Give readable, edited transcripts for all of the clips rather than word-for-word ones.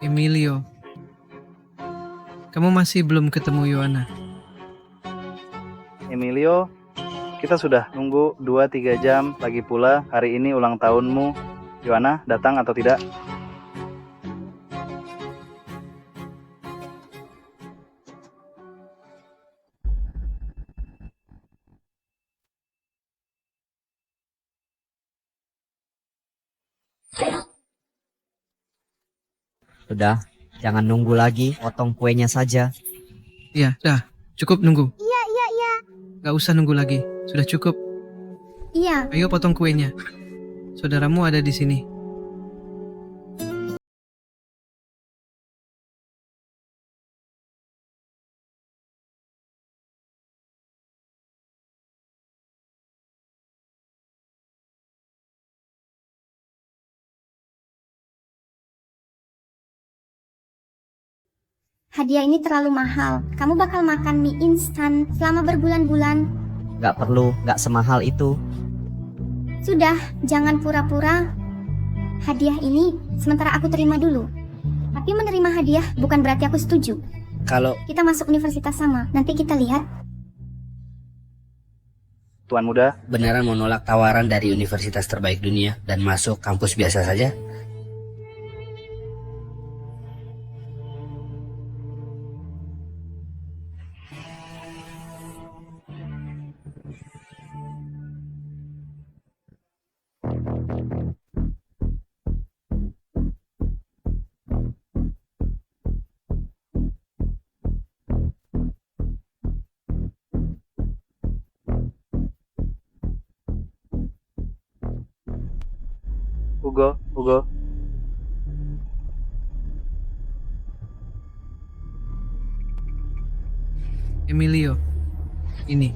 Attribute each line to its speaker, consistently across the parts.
Speaker 1: Emilio, kamu masih belum ketemu Yohana?
Speaker 2: Emilio, kita sudah nunggu 2-3 jam, lagi pula hari ini ulang tahunmu. Yohana datang atau tidak?
Speaker 3: Sudah, jangan nunggu lagi, potong kuenya saja.
Speaker 1: Iya, dah, cukup nunggu.
Speaker 4: Iya.
Speaker 1: Gak usah nunggu lagi, sudah cukup.
Speaker 4: Iya.
Speaker 1: Ayo potong kuenya. Saudaramu ada di sini.
Speaker 4: Hadiah ini terlalu mahal. Kamu bakal makan mie instan selama berbulan-bulan.
Speaker 3: Gak perlu, gak semahal itu.
Speaker 4: Sudah, jangan pura-pura. Hadiah ini sementara aku terima dulu. Tapi menerima hadiah bukan berarti aku setuju.
Speaker 3: Kalau
Speaker 4: Kita masuk universitas sama. Nanti kita lihat.
Speaker 2: Tuan muda,
Speaker 5: Beneran mau nolak tawaran dari universitas terbaik dunia dan masuk kampus biasa saja?
Speaker 2: Hugo,
Speaker 1: Emilio, ini.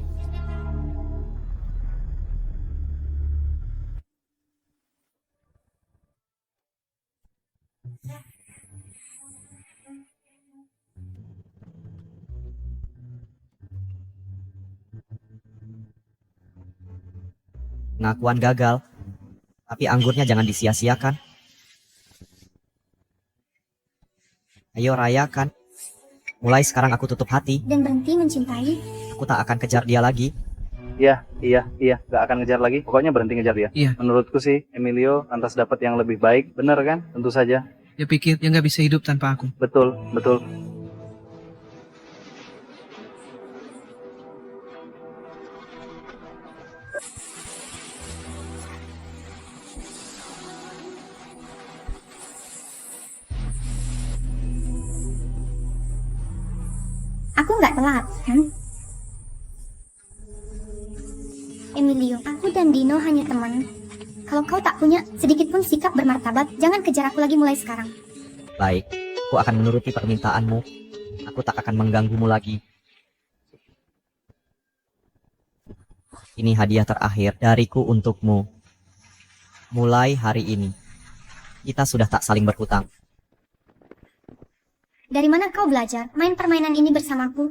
Speaker 3: pengakuan gagal, tapi anggurnya jangan disia-siakan. Ayo rayakan. Mulai sekarang aku tutup hati,
Speaker 4: Dan berhenti mencintai.
Speaker 3: aku tak akan kejar dia lagi.
Speaker 2: iya, gak akan ngejar lagi. Pokoknya berhenti ngejar dia.
Speaker 1: Iya.
Speaker 2: Menurutku sih, Emilio lantas dapat yang lebih baik. Bener kan? Tentu saja.
Speaker 1: Dia pikir dia gak bisa hidup tanpa aku.
Speaker 2: Betul.
Speaker 4: Aku nggak telat, kan? Emilio, aku dan Dino hanya teman. Kalau kau tak punya sedikit pun sikap bermartabat, jangan kejar aku lagi mulai sekarang.
Speaker 3: Baik, aku akan menuruti permintaanmu. Aku tak akan mengganggumu lagi. Ini hadiah terakhir dariku untukmu. Mulai hari ini, kita sudah tak saling berhutang.
Speaker 4: Dari mana kau belajar main permainan ini bersamaku?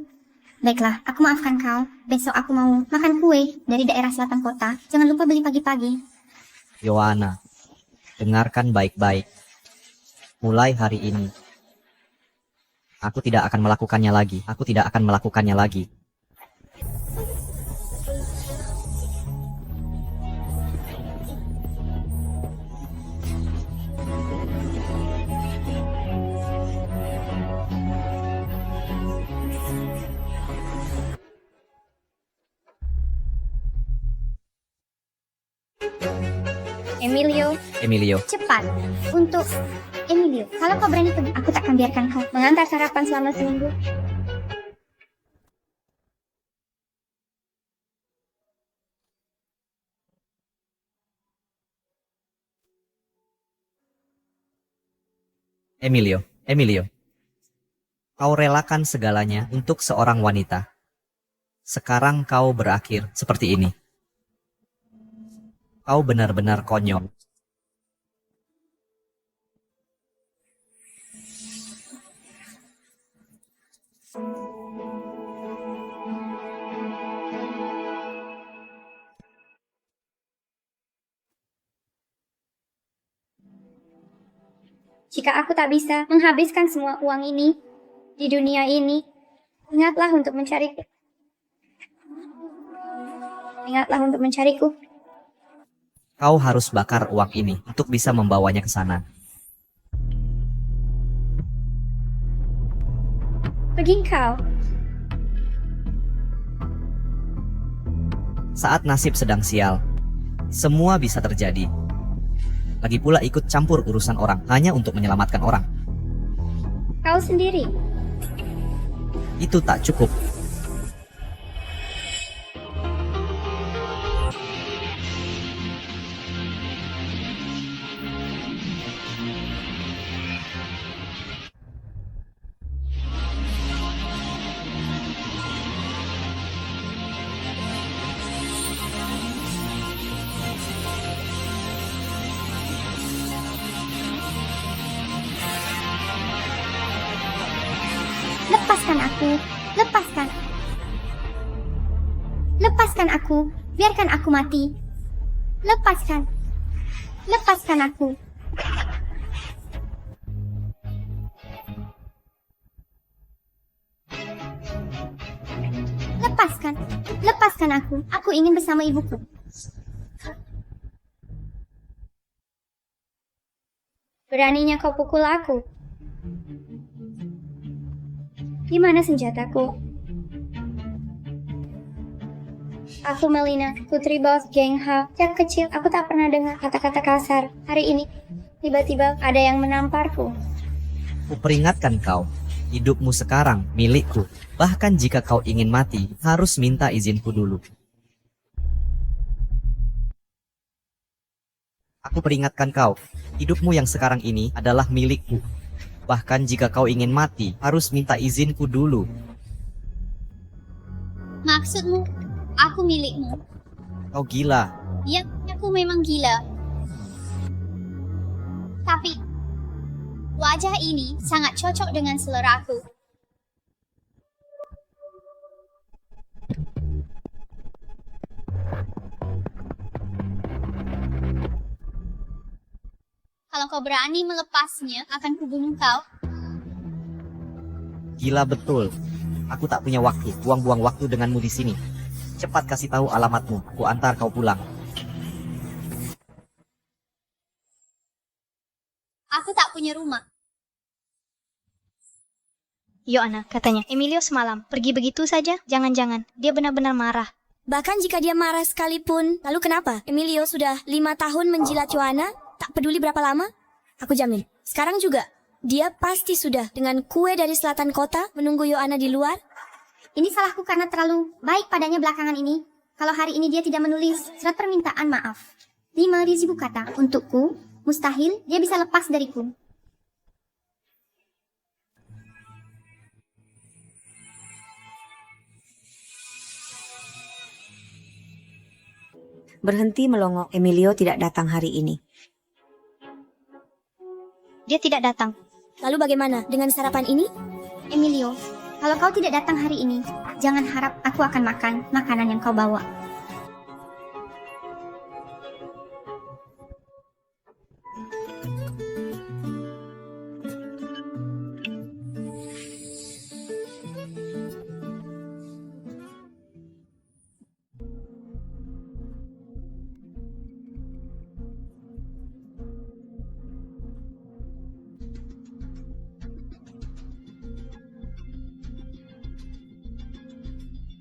Speaker 4: Baiklah, aku maafkan kau. Besok aku mau makan kue dari daerah selatan kota. Jangan lupa beli pagi-pagi.
Speaker 3: Yohana, dengarkan baik-baik. Mulai hari ini, aku tidak akan melakukannya lagi. Aku tidak akan melakukannya lagi. Emilio,
Speaker 4: Cepat. Untuk Emilio, kalau kau berani pergi, aku tak akan biarkan kau mengantar sarapan selama seminggu.
Speaker 3: Emilio. Kau relakan segalanya untuk seorang wanita. Sekarang kau berakhir seperti ini. Kau benar-benar konyol.
Speaker 4: Jika aku tak bisa menghabiskan semua uang ini di dunia ini, ingatlah untuk mencariku. Ingatlah untuk mencariku.
Speaker 3: Kau harus bakar uang ini untuk bisa membawanya ke sana.
Speaker 4: Pergi kau.
Speaker 3: Saat nasib sedang sial, semua bisa terjadi. Lagi pula ikut campur urusan orang hanya untuk menyelamatkan orang.
Speaker 4: Kau sendiri.
Speaker 3: Itu tak cukup.
Speaker 4: Lepaskan aku. Lepaskan. Lepaskan aku. Biarkan aku mati. Lepaskan. Lepaskan aku. Lepaskan. Lepaskan aku. Aku ingin bersama ibuku. Beraninya kau pukul aku. Di mana senjataku? Aku Melina, putri bos geng Ha. Sejak kecil, aku tak pernah dengar kata-kata kasar. Hari ini, tiba-tiba ada yang menamparku.
Speaker 3: Kuperingatkan kau, hidupmu sekarang milikku. Bahkan jika kau ingin mati, harus minta izinku dulu. Aku peringatkan kau, hidupmu yang sekarang ini adalah milikku. Bahkan jika kau ingin mati, harus minta izinku dulu.
Speaker 4: Maksudmu, aku milikmu.
Speaker 3: Kau gila.
Speaker 4: Ya, aku memang gila. Tapi, wajah ini sangat cocok dengan seleraku. Kalau kau berani melepasnya, akan kubunuh kau.
Speaker 3: Gila betul. Aku tak punya waktu, buang-buang waktu denganmu di sini. Cepat kasih tahu alamatmu, aku antar kau pulang.
Speaker 4: Aku tak punya rumah.
Speaker 6: Yoana, katanya, Emilio semalam pergi begitu saja? Jangan-jangan, dia benar-benar marah.
Speaker 7: Bahkan jika dia marah sekalipun, lalu kenapa? Emilio sudah 5 tahun menjilat Yohana, tak peduli berapa lama. Aku jamin, sekarang juga, dia pasti sudah dengan kue dari selatan kota menunggu Yohana di luar.
Speaker 4: Ini salahku karena terlalu baik padanya belakangan ini. Kalau hari ini dia tidak menulis surat permintaan maaf. 5.000 kata untukku, mustahil dia bisa lepas dariku.
Speaker 7: Berhenti melongo, Emilio tidak datang hari ini.
Speaker 6: Dia tidak datang.
Speaker 7: Lalu bagaimana dengan sarapan ini?
Speaker 4: Emilio, kalau kau tidak datang hari ini, jangan harap aku akan makan makanan yang kau bawa.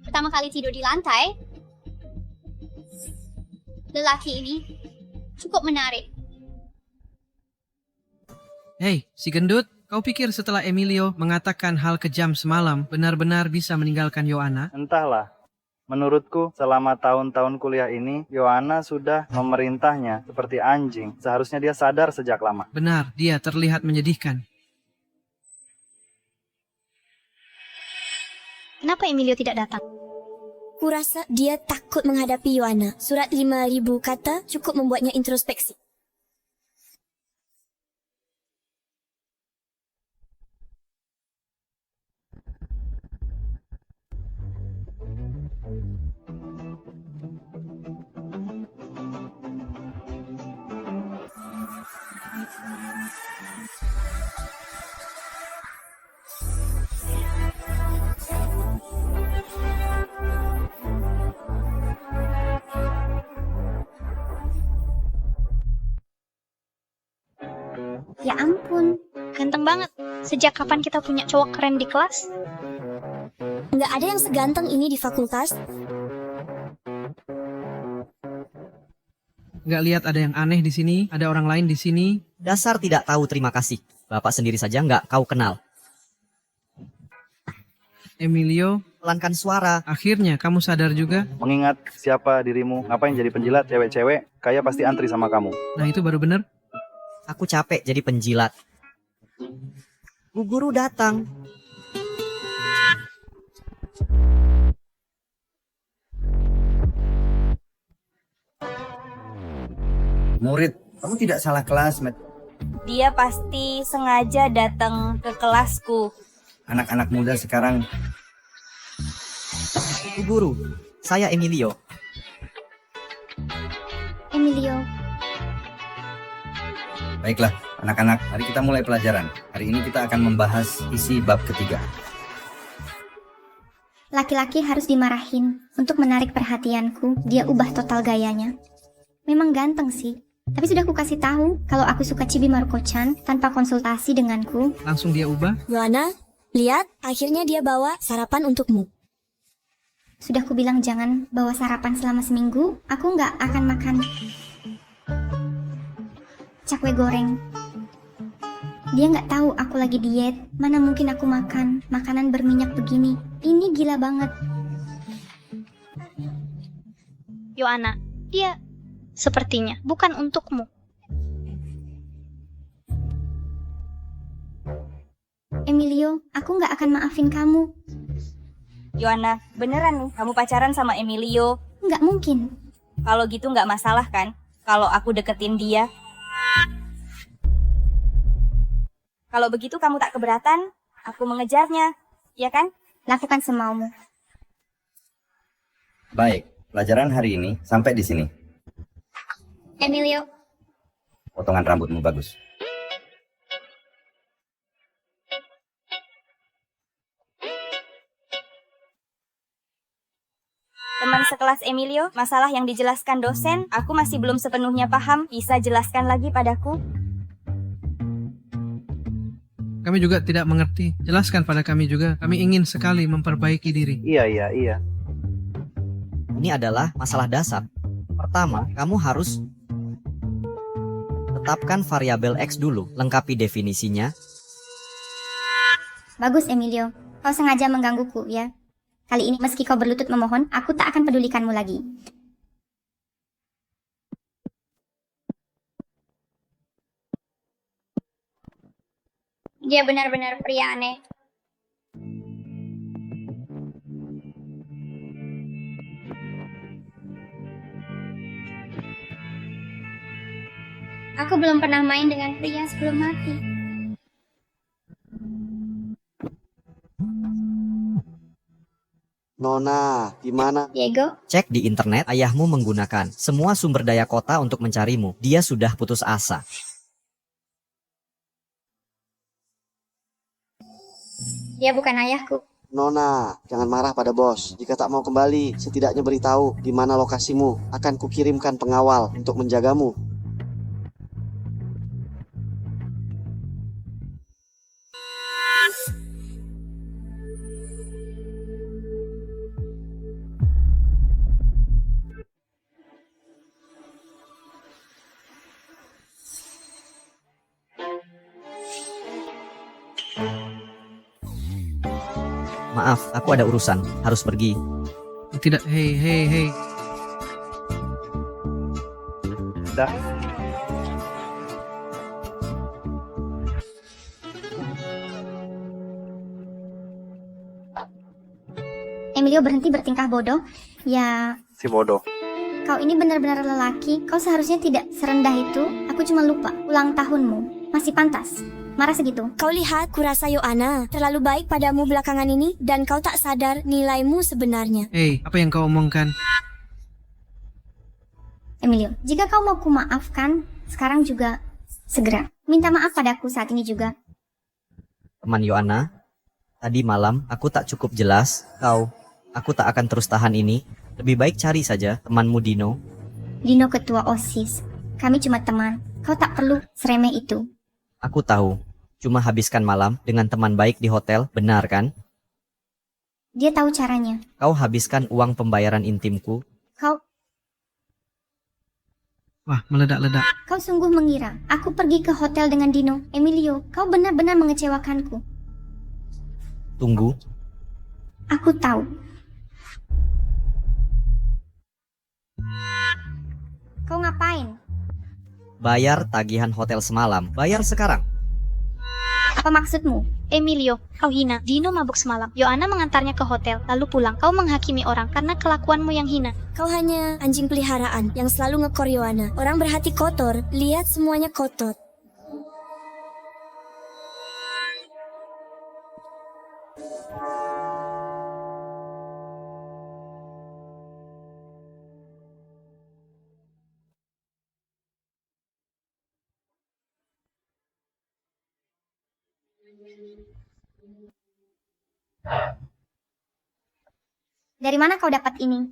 Speaker 4: Pertama kali tidur di lantai, lelaki ini cukup menarik.
Speaker 1: Hei, si gendut, kau pikir setelah Emilio mengatakan hal kejam semalam benar-benar bisa meninggalkan Yohana?
Speaker 2: Entahlah. Menurutku, selama tahun-tahun kuliah ini, Yohana sudah memerintahnya seperti anjing. Seharusnya dia sadar sejak lama.
Speaker 1: Benar, dia terlihat menyedihkan.
Speaker 6: Kenapa Emilio tidak datang?
Speaker 7: Kurasa dia takut menghadapi Yohana. Surat 5.000 kata cukup membuatnya introspeksi.
Speaker 4: Ya ampun,
Speaker 6: Ganteng banget. Sejak kapan kita punya cowok keren di kelas?
Speaker 7: Nggak ada yang seganteng ini di fakultas.
Speaker 1: Nggak lihat ada yang aneh di sini, ada orang lain di sini.
Speaker 3: Dasar tidak tahu terima kasih. Bapak sendiri saja nggak kau kenal.
Speaker 1: Emilio,
Speaker 3: Pelankan suara.
Speaker 1: akhirnya kamu sadar juga.
Speaker 2: Mengingat siapa dirimu, ngapain jadi penjilat cewek-cewek, kayak pasti antri sama kamu.
Speaker 1: Nah itu baru bener.
Speaker 3: Aku capek jadi penjilat. Bu guru datang.
Speaker 8: Murid, kamu tidak salah kelas, Met.
Speaker 9: Dia pasti sengaja datang ke kelasku.
Speaker 8: Anak-anak muda sekarang.
Speaker 3: Bu guru, saya Emilio.
Speaker 4: Emilio.
Speaker 8: Baiklah, anak-anak, mari kita mulai pelajaran. Hari ini kita akan membahas isi bab ketiga.
Speaker 4: Laki-laki harus dimarahin untuk menarik perhatianku. Dia ubah total gayanya. Memang ganteng sih. Tapi sudah aku kasih tahu kalau aku suka Chibi Maruko-chan tanpa konsultasi denganku.
Speaker 1: Langsung dia ubah.
Speaker 7: Yohana, lihat, akhirnya dia bawa sarapan untukmu.
Speaker 4: Sudah aku bilang jangan bawa sarapan selama seminggu. Aku nggak akan makan cakwe goreng. Dia nggak tahu aku lagi diet. Mana mungkin aku makan makanan berminyak begini. Ini gila banget.
Speaker 6: Yohana, dia sepertinya bukan untukmu.
Speaker 4: Emilio, aku nggak akan maafin kamu.
Speaker 9: Yohana, beneran nih kamu pacaran sama Emilio?
Speaker 4: Nggak mungkin.
Speaker 9: Kalau gitu nggak masalah kan? Kalau aku deketin dia? Kalau begitu kamu tak keberatan, aku mengejarnya, ya kan?
Speaker 4: Lakukan semaumu.
Speaker 8: Baik, pelajaran hari ini sampai di sini.
Speaker 4: Emilio.
Speaker 8: Potongan rambutmu bagus.
Speaker 9: Teman sekelas Emilio, masalah yang dijelaskan dosen, aku masih belum sepenuhnya paham. Bisa jelaskan lagi padaku?
Speaker 1: Kami juga tidak mengerti. Jelaskan pada kami juga. Kami ingin sekali memperbaiki diri.
Speaker 2: Iya.
Speaker 3: Ini adalah masalah dasar. Pertama, kamu harus tetapkan variabel X dulu, lengkapi definisinya.
Speaker 4: Bagus, Emilio. Kau sengaja menggangguku, ya? Kali ini meski kau berlutut memohon, aku tak akan pedulikanmu lagi. Dia benar-benar pria aneh. Aku belum pernah main dengan pria sebelum mati.
Speaker 10: Nona, gimana?
Speaker 4: Diego,
Speaker 3: Cek di internet, ayahmu menggunakan semua sumber daya kota untuk mencarimu. Dia sudah putus asa.
Speaker 4: dia bukan ayahku.
Speaker 10: Nona, jangan marah pada bos. Jika tak mau kembali, setidaknya beritahu di mana lokasimu. Akan kukirimkan pengawal untuk menjagamu.
Speaker 3: Maaf, aku ada urusan, harus pergi.
Speaker 1: Tidak, hei.
Speaker 2: Dah.
Speaker 4: Emilio berhenti bertingkah bodoh. Ya,
Speaker 2: Si bodoh.
Speaker 4: kau ini benar-benar lelaki. Kau seharusnya tidak serendah itu. Aku cuma lupa. Ulang tahunmu. Masih pantas. Marah segitu.
Speaker 7: Kau lihat, kurasa Yohana terlalu baik padamu belakangan ini dan kau tak sadar nilaimu sebenarnya.
Speaker 1: Hei, apa yang kau omongkan?
Speaker 4: Emilio, jika kau mau kumaafkan, sekarang juga segera. Minta maaf padaku saat ini juga.
Speaker 3: Teman Yohana, tadi malam aku tak cukup jelas. Aku tak akan terus tahan ini. Lebih baik cari saja temanmu Dino.
Speaker 4: Dino ketua OSIS. Kami cuma teman. Kau tak perlu seremeh itu.
Speaker 3: Aku tahu. Cuma habiskan malam dengan teman baik di hotel, benar kan?
Speaker 4: Dia tahu caranya.
Speaker 3: Kau habiskan uang pembayaran intimku.
Speaker 1: Wah, meledak-ledak.
Speaker 4: Kau sungguh mengira aku pergi ke hotel dengan Dino. Emilio, kau benar-benar mengecewakanku.
Speaker 3: Tunggu.
Speaker 4: Aku tahu. Kau ngapain?
Speaker 3: Bayar tagihan hotel semalam. Bayar sekarang.
Speaker 4: Apa maksudmu?
Speaker 6: Emilio, kau hina. Dino mabuk semalam. Joanna mengantarnya ke hotel, lalu pulang. Kau menghakimi orang karena kelakuanmu yang hina.
Speaker 7: Kau hanya anjing peliharaan yang selalu ngekor Joanna. Orang berhati kotor, lihat semuanya kotor.
Speaker 4: Dari mana kau dapat ini?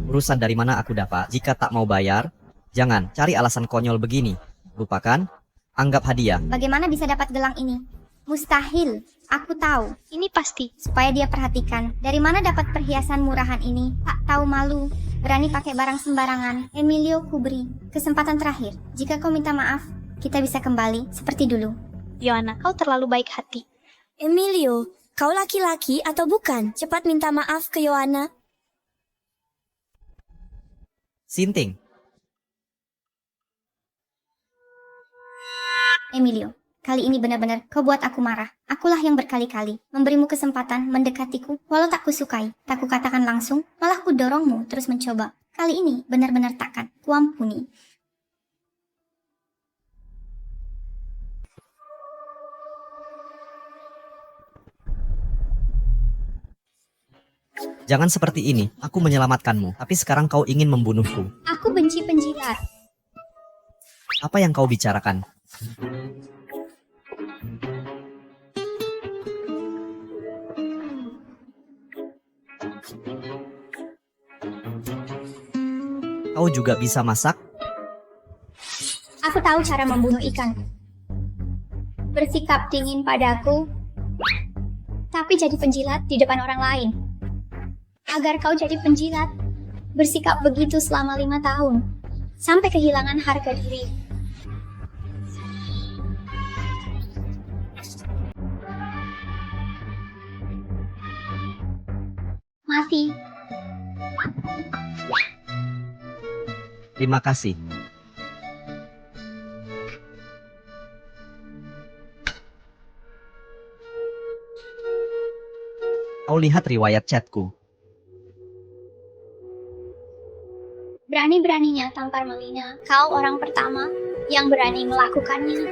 Speaker 3: Urusan dari mana aku dapat? Jika tak mau bayar, jangan cari alasan konyol begini. Lupakan, anggap hadiah.
Speaker 4: Bagaimana bisa dapat gelang ini? Mustahil. Aku tahu.
Speaker 6: Ini pasti.
Speaker 4: Supaya dia perhatikan. Dari mana dapat perhiasan murahan ini? Tak tahu malu. Berani pakai barang sembarangan. Emilio, ku beri kesempatan terakhir. Jika kau minta maaf, kita bisa kembali seperti dulu.
Speaker 6: Joanna, kau terlalu baik hati.
Speaker 7: Emilio, kau laki-laki atau bukan? Cepat minta maaf ke Joanna.
Speaker 3: Sinting.
Speaker 4: Emilio, kali ini benar-benar kau buat aku marah. Akulah yang berkali-kali memberimu kesempatan mendekatiku, walau tak kusukai, tak kukatakan langsung, malah ku dorongmu terus mencoba. Kali ini benar-benar takkan kuampuni.
Speaker 3: Jangan seperti ini, aku menyelamatkanmu, tapi sekarang kau ingin membunuhku.
Speaker 4: Aku benci penjilat.
Speaker 3: Apa yang kau bicarakan? Kau juga bisa masak?
Speaker 4: Aku tahu cara membunuh ikan. Bersikap dingin padaku, tapi jadi penjilat di depan orang lain. Agar kau jadi penjilat, bersikap begitu selama 5 tahun, sampai kehilangan harga diri. Mati.
Speaker 3: Terima kasih. Kau lihat riwayat chatku.
Speaker 4: Berani-beraninya tampar Melina. Kau orang pertama yang berani melakukannya.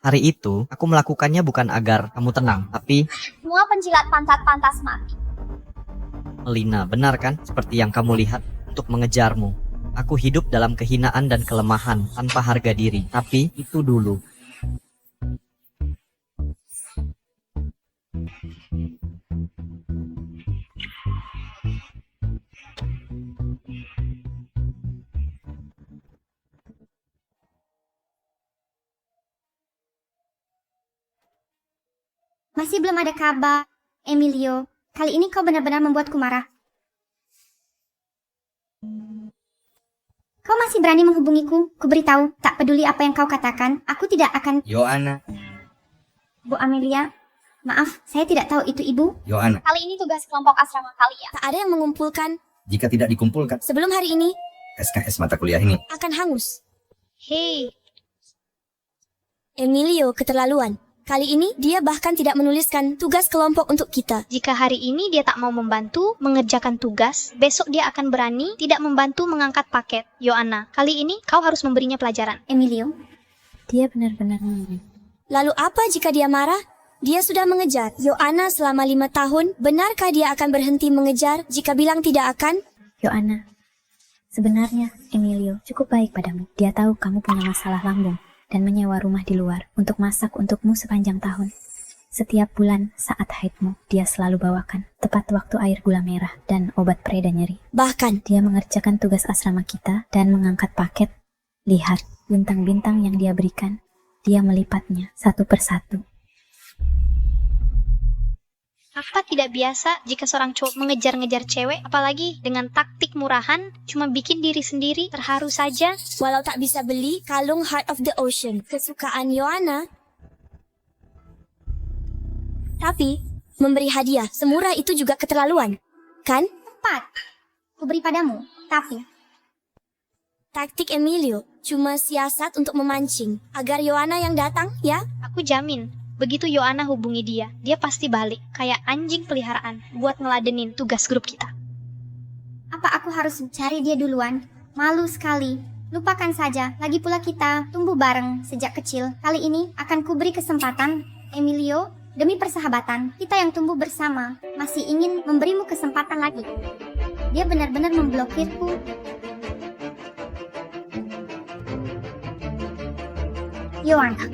Speaker 3: Hari itu, aku melakukannya bukan agar kamu tenang, tapi
Speaker 4: Semua penjilat pantat pantas mati.
Speaker 3: Melina, benar kan? Seperti yang kamu lihat, untuk mengejarmu. Aku hidup dalam kehinaan dan kelemahan, tanpa harga diri. Tapi, itu dulu.
Speaker 4: Masih belum ada kabar. Emilio, kali ini kau benar-benar membuatku marah. Kau masih berani menghubungiku? Kuberitahu, tak peduli apa yang kau katakan, aku tidak akan...
Speaker 8: Joanna.
Speaker 4: Bu Amelia, maaf, saya tidak tahu itu ibu.
Speaker 8: Joanna.
Speaker 4: Kali ini tugas kelompok asrama kalian.
Speaker 7: Tak ada yang mengumpulkan.
Speaker 8: Jika tidak dikumpulkan,
Speaker 7: Sebelum hari ini,
Speaker 8: SKS mata kuliah ini
Speaker 7: akan hangus.
Speaker 6: Hei,
Speaker 7: Emilio keterlaluan. Kali ini, dia bahkan tidak menuliskan tugas kelompok untuk kita.
Speaker 6: jika hari ini dia tak mau membantu mengerjakan tugas, besok dia akan berani tidak membantu mengangkat paket. Joanna, kali ini kau harus memberinya pelajaran.
Speaker 4: Emilio,
Speaker 11: Dia benar-benar
Speaker 7: Lalu apa jika dia marah? Dia sudah mengejar Joanna selama 5 tahun. Benarkah dia akan berhenti mengejar jika bilang tidak akan?
Speaker 11: Joanna, sebenarnya Emilio cukup baik padamu. Dia tahu kamu punya masalah lambung dan menyewa rumah di luar untuk masak untukmu sepanjang tahun. Setiap bulan saat haidmu, dia selalu bawakan tepat waktu air gula merah dan obat pereda nyeri.
Speaker 7: Bahkan,
Speaker 11: Dia mengerjakan tugas asrama kita dan mengangkat paket. Lihat, bintang-bintang yang dia berikan, dia melipatnya satu persatu.
Speaker 6: Apa tidak biasa jika seorang cowok mengejar-ngejar cewek, apalagi dengan taktik murahan, cuma bikin diri sendiri terharu saja?
Speaker 7: walau tak bisa beli kalung Heart of the Ocean kesukaan Joanna, tapi memberi hadiah semurah itu juga keterlaluan, kan?
Speaker 4: Tepat. Ku beri padamu, tapi
Speaker 7: Taktik Emilio cuma siasat untuk memancing agar Joanna yang datang, ya?
Speaker 6: Aku jamin, begitu Joanna hubungi dia, dia pasti balik kayak anjing peliharaan buat ngeladenin tugas grup kita.
Speaker 4: apa aku harus cari dia duluan? Malu sekali. Lupakan saja, lagi pula kita tumbuh bareng sejak kecil. Kali ini akan kuberi kesempatan, Emilio. Demi persahabatan, kita yang tumbuh bersama masih ingin memberimu kesempatan lagi. Dia benar-benar memblokirku. Joanna.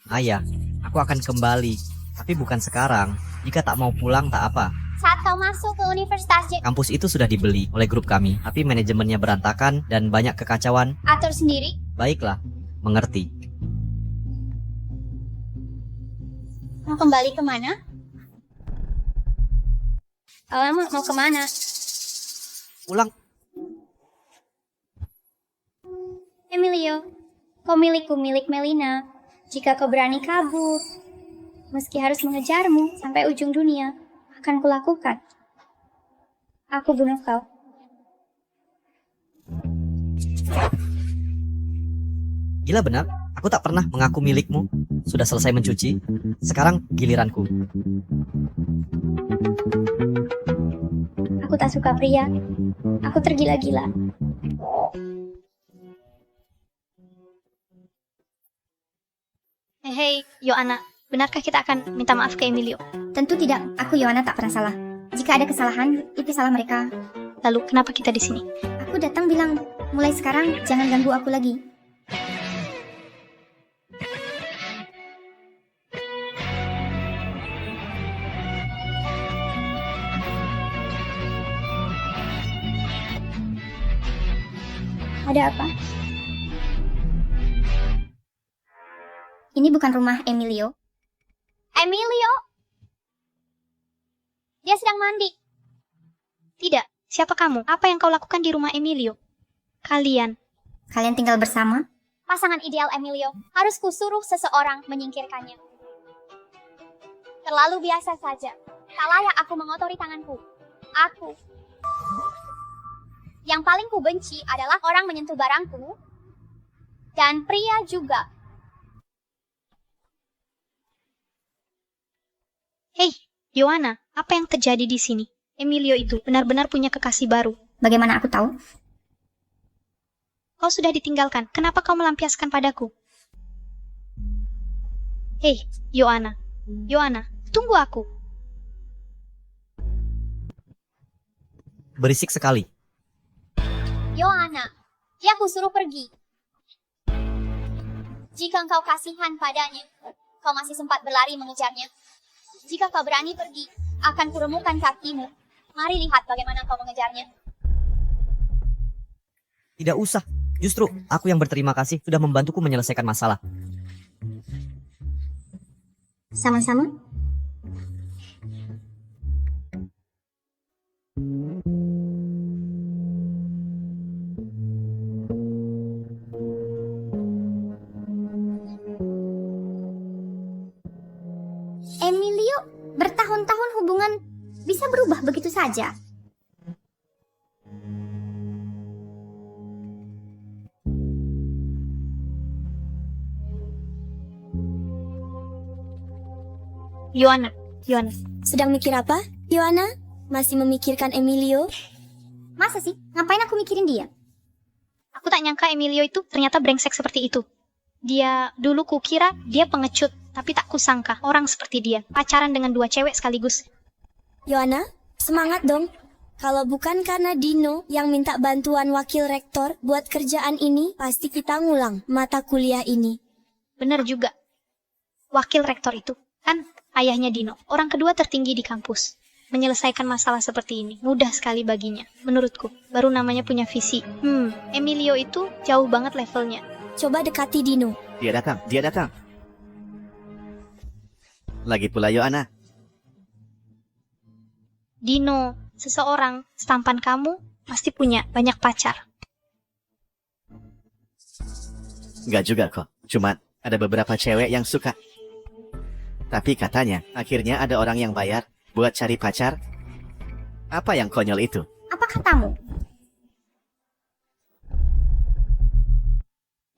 Speaker 3: Ayah, aku akan kembali. Tapi bukan sekarang. Jika tak mau pulang tak apa.
Speaker 4: Saat kau masuk ke Universitas
Speaker 3: Kampus itu sudah dibeli oleh grup kami. Tapi manajemennya berantakan dan banyak kekacauan.
Speaker 4: atur sendiri.
Speaker 3: Baiklah, mengerti.
Speaker 4: Mau kembali kemana? Alamak, mau kemana?
Speaker 3: Pulang.
Speaker 4: Emilio, kau milikku, milik Melina. Jika kau berani kabur, meski harus mengejarmu sampai ujung dunia, akan kulakukan. Aku bunuh kau.
Speaker 3: Gila benar, aku tak pernah mengaku milikmu. Sudah selesai mencuci. Sekarang giliranku.
Speaker 4: Aku tak suka pria. Aku tergila-gila.
Speaker 6: Hei, Joanna, benarkah kita akan minta maaf ke Emilio?
Speaker 4: Tentu tidak. Aku Joanna tak pernah salah. Jika ada kesalahan, itu salah mereka.
Speaker 6: Lalu kenapa kita di sini?
Speaker 4: Aku datang bilang, mulai sekarang jangan ganggu aku lagi. Ada apa? Ini bukan rumah Emilio. Emilio? Dia sedang mandi.
Speaker 6: Tidak, siapa kamu? Apa yang kau lakukan di rumah Emilio? Kalian
Speaker 4: tinggal bersama? Pasangan ideal Emilio. Harus kusuruh seseorang menyingkirkannya. Terlalu biasa saja. Tak layak aku mengotori tanganku. Aku. Yang paling ku benci adalah orang menyentuh barangku. Dan pria juga.
Speaker 6: Hei, Joanna, apa yang terjadi di sini? Emilio itu benar-benar punya kekasih baru.
Speaker 4: Bagaimana aku tahu?
Speaker 6: Kau sudah ditinggalkan, kenapa kau melampiaskan padaku? Hei, Joanna. Joanna, tunggu aku.
Speaker 3: Berisik sekali.
Speaker 4: Joanna, dia aku suruh pergi. Jika engkau kasihan padanya, kau masih sempat berlari mengejarnya. Jika kau berani pergi, akan kuremukkan kakimu. Mari lihat bagaimana kau mengejarnya.
Speaker 3: Tidak usah. Justru aku yang berterima kasih sudah membantuku menyelesaikan masalah.
Speaker 4: Sama-sama. Emilio, bertahun-tahun hubungan bisa berubah begitu saja.
Speaker 6: Joanna.
Speaker 7: Sedang mikir apa, Joanna? Masih memikirkan Emilio?
Speaker 4: Masa sih? Ngapain aku mikirin dia?
Speaker 6: Aku tak nyangka Emilio itu ternyata brengsek seperti itu. Dia dulu kukira dia pengecut, tapi tak kusangka orang seperti dia pacaran dengan 2 cewek sekaligus.
Speaker 7: Yohana, semangat dong. Kalau bukan karena Dino yang minta bantuan wakil rektor buat kerjaan ini, pasti kita ngulang mata kuliah ini.
Speaker 6: Bener juga. Wakil rektor itu kan ayahnya Dino, orang kedua tertinggi di kampus. Menyelesaikan masalah seperti ini mudah sekali baginya. Menurutku, baru namanya punya visi. Emilio itu jauh banget levelnya.
Speaker 7: Coba dekati Dino.
Speaker 12: Dia datang. Lagi pula Yohana.
Speaker 6: Dino, seseorang setampan kamu pasti punya banyak pacar.
Speaker 12: Enggak juga kok. Cuma ada beberapa cewek yang suka. Tapi katanya akhirnya ada orang yang bayar buat cari pacar. Apa yang konyol itu?
Speaker 4: Apa katamu?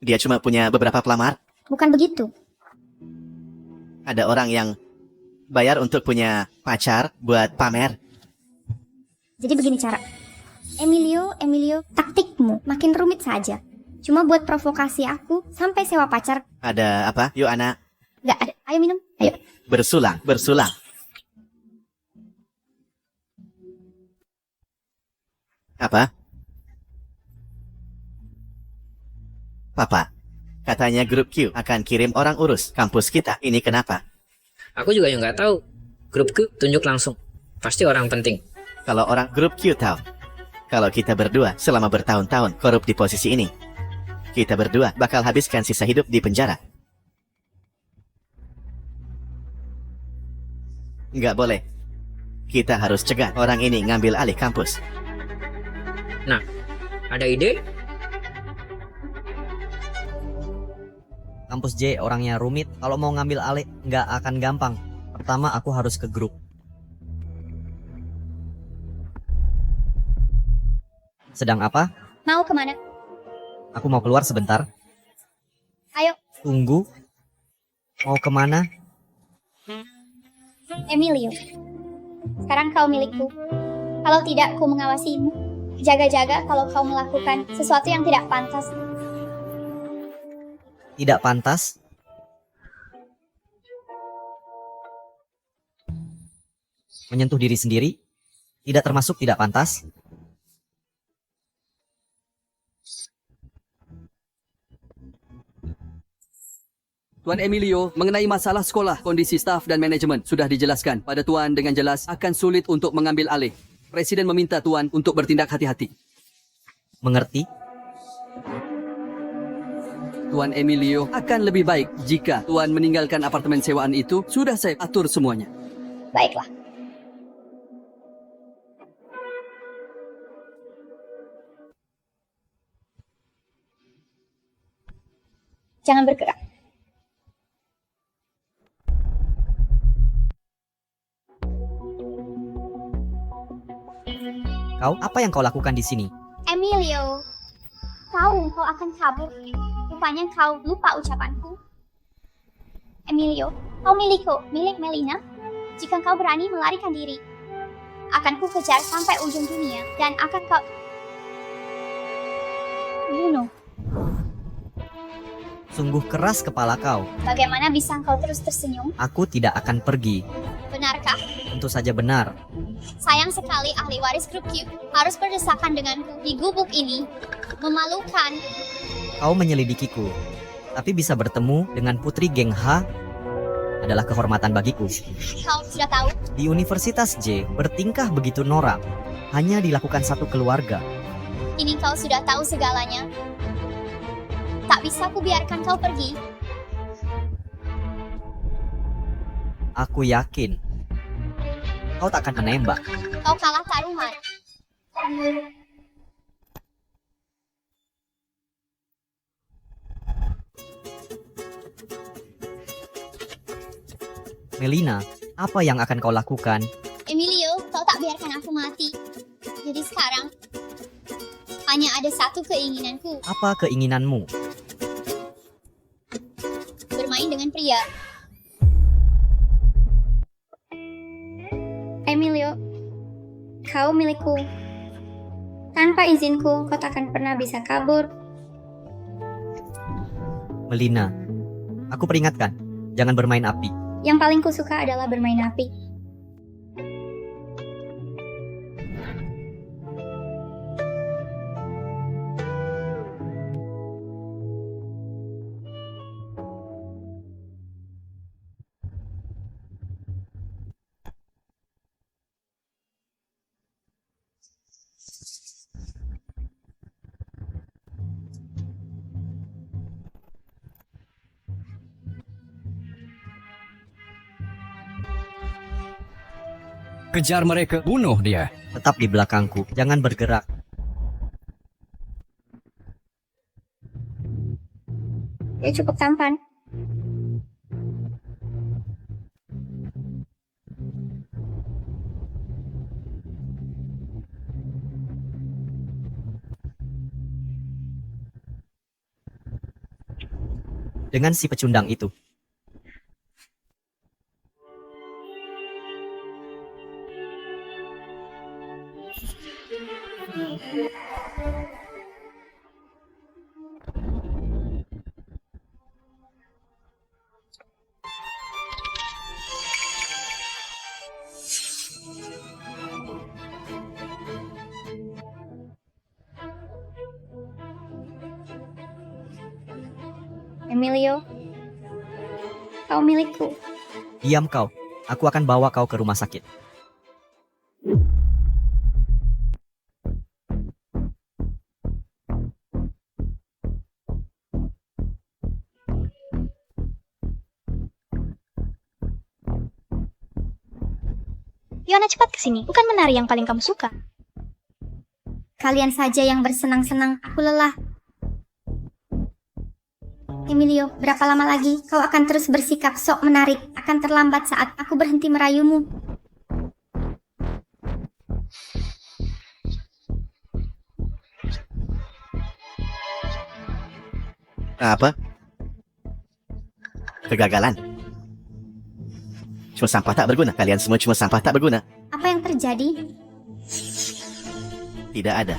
Speaker 12: Dia cuma punya beberapa pelamar.
Speaker 4: Bukan begitu.
Speaker 12: Ada orang yang bayar untuk punya pacar buat pamer.
Speaker 4: Jadi begini cara. Emilio, taktikmu makin rumit saja. Cuma buat provokasi aku sampai sewa pacar.
Speaker 12: Ada apa, Yohana?
Speaker 4: Gak ada. Ayo minum. Ayo.
Speaker 12: Bersulang. Apa? Papa, katanya grup Q akan kirim orang urus kampus kita. Ini kenapa?
Speaker 13: Aku juga yang nggak tahu. Grup Q tunjuk langsung. Pasti orang penting.
Speaker 12: Kalau orang grup Q tahu, kalau kita berdua selama bertahun-tahun korup di posisi ini, kita berdua bakal habiskan sisa hidup di penjara. Nggak boleh. Kita harus cegah orang ini ngambil alih kampus.
Speaker 13: Nah, ada ide?
Speaker 3: Kampus J orangnya rumit. Kalau mau ngambil alih nggak akan gampang. Pertama aku harus ke grup. Sedang apa?
Speaker 4: Mau kemana?
Speaker 3: Aku mau keluar sebentar.
Speaker 4: Ayo.
Speaker 3: Tunggu. Mau kemana?
Speaker 4: Emilio. Sekarang kau milikku. Kalau tidak, ku mengawasimu. Jaga-jaga kalau kau melakukan sesuatu yang tidak pantas.
Speaker 3: Tidak pantas? Menyentuh diri sendiri? Tidak termasuk tidak pantas?
Speaker 14: Tuan Emilio, mengenai masalah sekolah, kondisi staf dan manajemen sudah dijelaskan pada Tuan dengan jelas akan sulit untuk mengambil alih. Presiden meminta Tuan untuk bertindak hati-hati.
Speaker 3: Mengerti?
Speaker 14: Tuan Emilio, akan lebih baik jika Tuan meninggalkan apartemen sewaan itu. Sudah saya atur semuanya.
Speaker 4: Baiklah. Jangan bergerak.
Speaker 3: Kau, apa yang kau lakukan di sini?
Speaker 4: Emilio, tahu kau akan kabur. Rupanya kau lupa ucapanku. Emilio, kau milik Melina. Jika kau berani melarikan diri, akan ku kejar sampai ujung dunia dan akan kau bunuh.
Speaker 3: Sungguh keras kepala kau.
Speaker 4: Bagaimana bisa kau terus tersenyum?
Speaker 3: Aku tidak akan pergi.
Speaker 4: Benarkah?
Speaker 3: Tentu saja benar.
Speaker 4: Sayang sekali ahli waris grup Q harus berdesakan denganku di gubuk ini. Memalukan.
Speaker 3: Kau menyelidikiku, tapi bisa bertemu dengan putri geng H adalah kehormatan bagiku.
Speaker 4: Kau sudah tahu?
Speaker 3: Di Universitas J, bertingkah begitu norak hanya dilakukan satu keluarga.
Speaker 4: Ini kau sudah tahu segalanya. Tak bisa ku biarkan kau pergi.
Speaker 3: Aku yakin kau tak akan menembak.
Speaker 4: Kau kalah taruhan.
Speaker 3: Melina, apa yang akan kau lakukan?
Speaker 4: Emilio, kau tak biarkan aku mati. Jadi sekarang hanya ada satu keinginanku.
Speaker 3: Apa keinginanmu?
Speaker 4: Bermain dengan pria. Emilio, kau milikku. Tanpa izinku, kau takkan pernah bisa kabur
Speaker 3: Melina, aku peringatkan, jangan bermain api.
Speaker 4: Yang paling kusuka adalah bermain api.
Speaker 15: Kejar mereka, bunuh dia.
Speaker 3: Tetap di belakangku, jangan bergerak.
Speaker 4: Dia cukup tampan.
Speaker 3: Dengan si pecundang itu.
Speaker 4: Emilio, kau milikku.
Speaker 3: Diam kau, aku akan bawa kau ke rumah sakit.
Speaker 6: Yona, cepat kesini. Bukan menari yang paling kamu suka.
Speaker 4: Kalian saja yang bersenang-senang, aku lelah. Emilio, berapa lama lagi kau akan terus bersikap sok menarik? Akan terlambat saat aku berhenti merayumu.
Speaker 12: Apa? Kegagalan. Cuma sampah tak berguna. Kalian semua cuma sampah tak berguna.
Speaker 4: Apa yang terjadi?
Speaker 12: Tidak ada.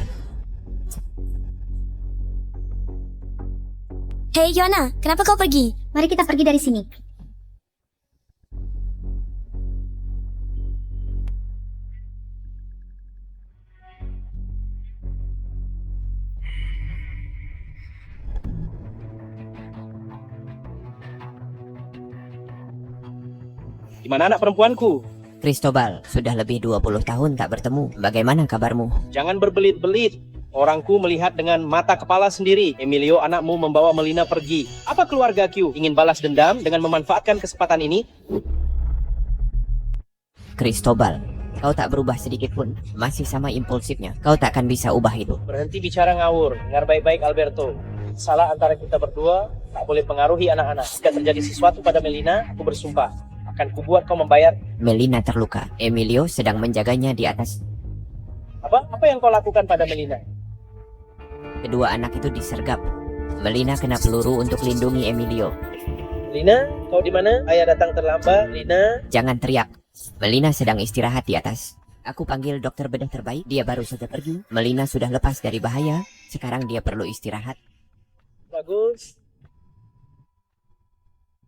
Speaker 7: Hei Yona, kenapa kau pergi?
Speaker 4: Mari kita pergi dari sini.
Speaker 16: Di mana anak perempuanku?
Speaker 17: Cristobal, sudah lebih 20 tahun tak bertemu. Bagaimana kabarmu?
Speaker 16: Jangan berbelit-belit. Orangku melihat dengan mata kepala sendiri. Emilio, anakmu membawa Melina pergi. Apa keluarga Q ingin balas dendam dengan memanfaatkan kesempatan ini?
Speaker 17: Cristobal, kau tak berubah sedikit pun. Masih sama impulsifnya. Kau tak akan bisa ubah itu.
Speaker 16: Berhenti bicara ngawur. Dengar baik-baik, Alberto. Salah antara kita berdua tak boleh pengaruhi anak-anak. Jika terjadi sesuatu pada Melina, aku bersumpah akan kubuat kau membayar.
Speaker 17: Melina terluka. Emilio sedang menjaganya di atas.
Speaker 16: Apa yang kau lakukan pada Melina?
Speaker 17: Kedua anak itu disergap. Melina kena peluru untuk lindungi Emilio.
Speaker 16: Melina, kau di mana? Ayah datang terlambat. Melina.
Speaker 17: Jangan teriak. Melina sedang istirahat di atas. Aku panggil dokter bedah terbaik. Dia baru saja pergi. Melina sudah lepas dari bahaya. Sekarang dia perlu istirahat.
Speaker 16: Bagus.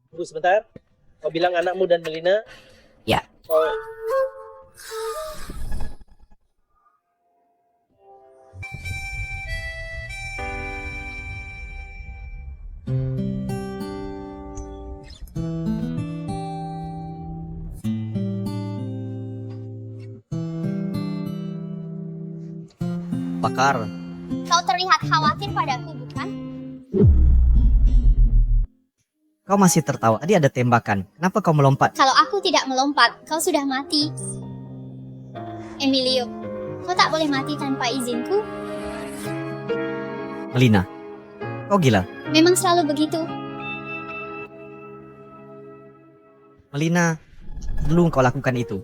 Speaker 16: Tunggu sebentar. Kau bilang anakmu dan Melina?
Speaker 17: Ya.
Speaker 16: Oh.
Speaker 3: Bakar.
Speaker 4: Kau terlihat khawatir padaku, bukan?
Speaker 3: Kau masih tertawa. Tadi ada tembakan. Kenapa kau melompat?
Speaker 4: Kalau aku tidak melompat, kau sudah mati. Emilio, kau tak boleh mati tanpa izinku.
Speaker 3: Melina, kau gila.
Speaker 4: Memang selalu begitu.
Speaker 3: Melina, belum kau lakukan itu.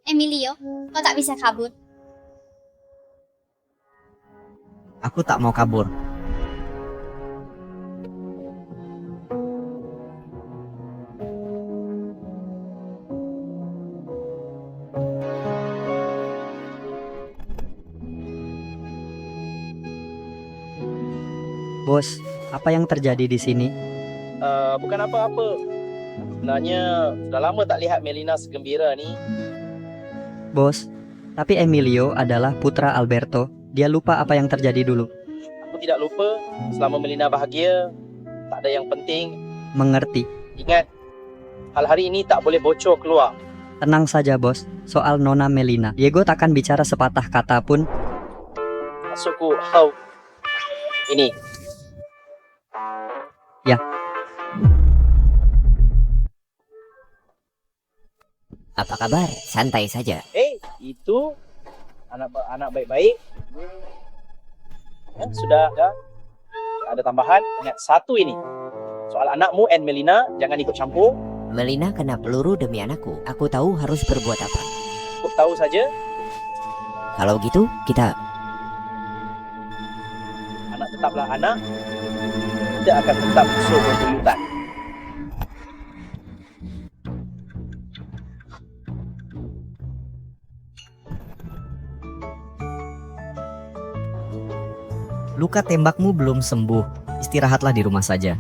Speaker 4: Emilio, kau tak bisa kabur.
Speaker 3: Aku tak mau kabur.
Speaker 18: Bos, Apa yang terjadi di sini?
Speaker 16: Bukan apa-apa. Sebenarnya sudah lama tak lihat Melina segembira ni.
Speaker 18: Bos, tapi Emilio adalah putra Alberto. Dia lupa apa yang terjadi dulu.
Speaker 16: Aku tidak lupa. Selama Melina bahagia, tak ada yang penting.
Speaker 18: Mengerti.
Speaker 16: Ingat, hal hari ini tak boleh bocor keluar.
Speaker 18: Tenang saja, Bos. Soal Nona Melina, Diego takkan bicara sepatah kata pun.
Speaker 16: Maksudku, how? Ini.
Speaker 18: Ya.
Speaker 17: Apa kabar? Santai saja.
Speaker 16: Itu anak baik-baik. Ya, sudah. Tak ada tambahan. Ingat satu ini. Soal anakmu and Melina, jangan ikut campur.
Speaker 17: Melina kena peluru demi anakku. Aku tahu harus berbuat apa.
Speaker 16: Aku tahu saja.
Speaker 17: Kalau gitu, kita...
Speaker 16: Anak tetaplah anak. Tidak akan tetap musuh berbuyutan.
Speaker 3: Luka tembakmu belum sembuh. Istirahatlah di rumah saja.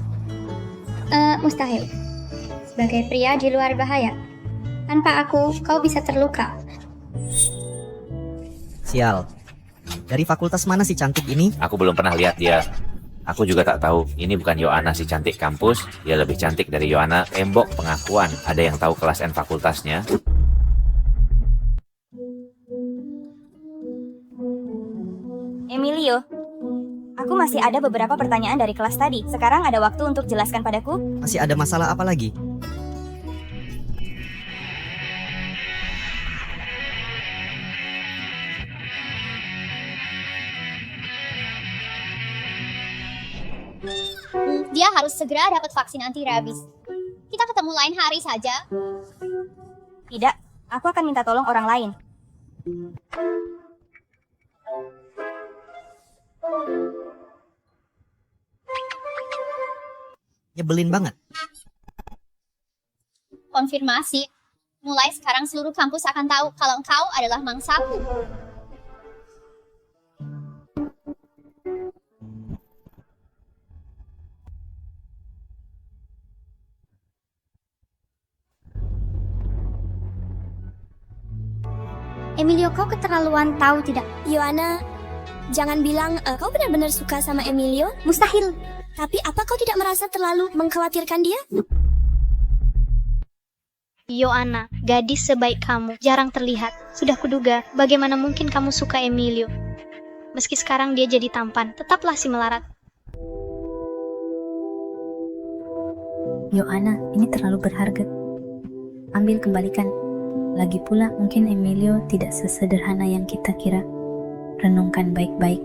Speaker 4: Mustahil. Sebagai pria di luar bahaya. Tanpa aku, kau bisa terluka.
Speaker 3: Sial. Dari fakultas mana si cantik ini?
Speaker 19: Aku belum pernah lihat dia. Aku juga tak tahu. Ini bukan Yohana si cantik kampus. Dia lebih cantik dari Yohana. Tembok pengakuan. Ada yang tahu kelas N fakultasnya?
Speaker 9: Emilio, aku masih ada beberapa pertanyaan dari kelas tadi. Sekarang ada waktu untuk jelaskan padaku?
Speaker 3: Masih ada masalah apa lagi?
Speaker 20: Dia harus segera dapat vaksin anti rabies. Kita ketemu lain hari saja.
Speaker 9: Tidak, aku akan minta tolong orang lain.
Speaker 3: Nyebelin banget.
Speaker 20: Konfirmasi. Mulai sekarang seluruh kampus akan tahu kalau engkau adalah mangsaku.
Speaker 4: Emilio, kau keterlaluan, tahu tidak?
Speaker 7: Yohana, jangan bilang kau benar-benar suka sama Emilio.
Speaker 4: Mustahil.
Speaker 7: Tapi apa kau tidak merasa terlalu mengkhawatirkan dia?
Speaker 6: Yohana, gadis sebaik kamu, jarang terlihat. Sudah kuduga, bagaimana mungkin kamu suka Emilio? Meski sekarang dia jadi tampan, tetaplah si melarat.
Speaker 11: Yohana, ini terlalu berharga. Ambil, kembalikan. Lagi pula, mungkin Emilio tidak sesederhana yang kita kira. Renungkan baik-baik.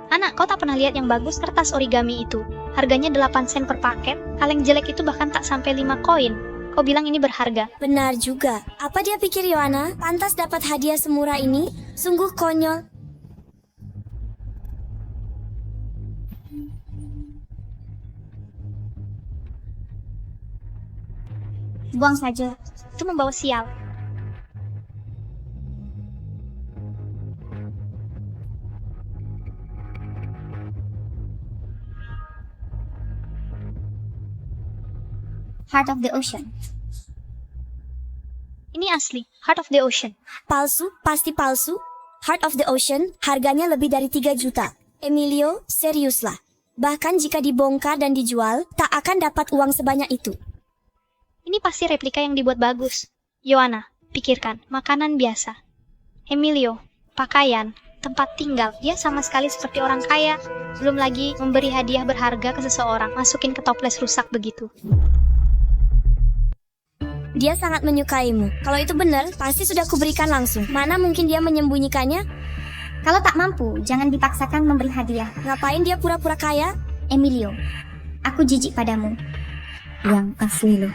Speaker 6: Anak, kau tak pernah lihat yang bagus kertas origami itu? Harganya 8 sen per paket. Kaleng jelek itu bahkan tak sampai 5 koin. Kau bilang ini berharga.
Speaker 7: Benar juga. Apa dia pikir Yohana pantas dapat hadiah semurah ini? Sungguh konyol.
Speaker 20: Buang saja.
Speaker 6: Itu membawa sial.
Speaker 4: Heart of the Ocean.
Speaker 6: Ini asli, Heart of the Ocean.
Speaker 7: Palsu, pasti palsu. Heart of the Ocean, harganya lebih dari 3 juta. Emilio, seriuslah. Bahkan jika dibongkar dan dijual, tak akan dapat uang sebanyak itu.
Speaker 6: Ini pasti replika yang dibuat bagus. Yohana, pikirkan, makanan biasa. Emilio, pakaian, tempat tinggal. Dia sama sekali seperti orang kaya. Belum lagi memberi hadiah berharga ke seseorang. Masukin ke toples rusak begitu.
Speaker 7: Dia sangat menyukaimu. Kalau itu benar, pasti sudah kuberikan langsung. Mana mungkin dia menyembunyikannya?
Speaker 4: Kalau tak mampu, jangan dipaksakan memberi hadiah.
Speaker 7: Ngapain dia pura-pura kaya?
Speaker 4: Emilio, aku jijik padamu.
Speaker 11: Yang asli loh.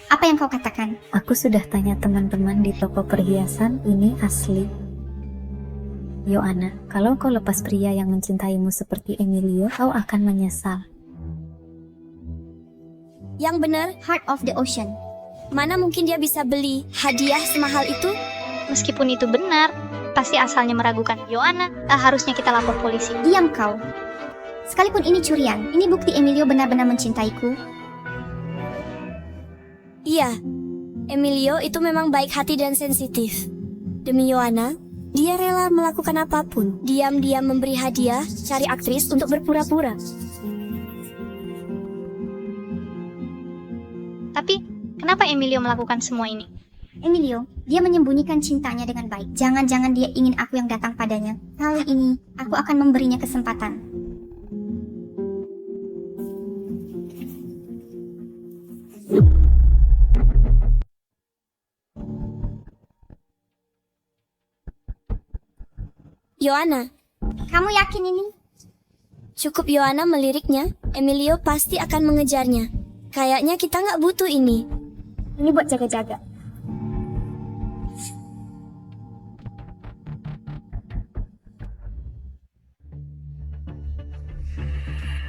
Speaker 4: Apa yang kau katakan?
Speaker 11: Aku sudah tanya teman-teman di toko perhiasan, ini asli. Yohana, kalau kau lepas pria yang mencintaimu seperti Emilio, kau akan menyesal.
Speaker 7: Yang benar,
Speaker 4: Heart of the Ocean.
Speaker 7: Mana mungkin dia bisa beli hadiah semahal itu?
Speaker 6: Meskipun itu benar, Apa sih asalnya meragukan Yohana? Harusnya kita lapor polisi.
Speaker 4: Diam kau. Sekalipun ini curian, ini bukti Emilio benar-benar mencintaiku.
Speaker 7: Iya, Emilio itu memang baik hati dan sensitif. Demi Yohana, dia rela melakukan apapun. Diam-diam memberi hadiah, cari aktris untuk berpura-pura.
Speaker 6: Tapi, kenapa Emilio melakukan semua ini?
Speaker 4: Emilio, dia menyembunyikan cintanya dengan baik. Jangan-jangan dia ingin aku yang datang padanya. Kali ini, aku akan memberinya kesempatan.
Speaker 7: Yohana,
Speaker 4: kamu yakin ini?
Speaker 7: Cukup Yohana meliriknya, Emilio pasti akan mengejarnya. Kayaknya kita nggak butuh ini.
Speaker 4: Ini buat jaga-jaga.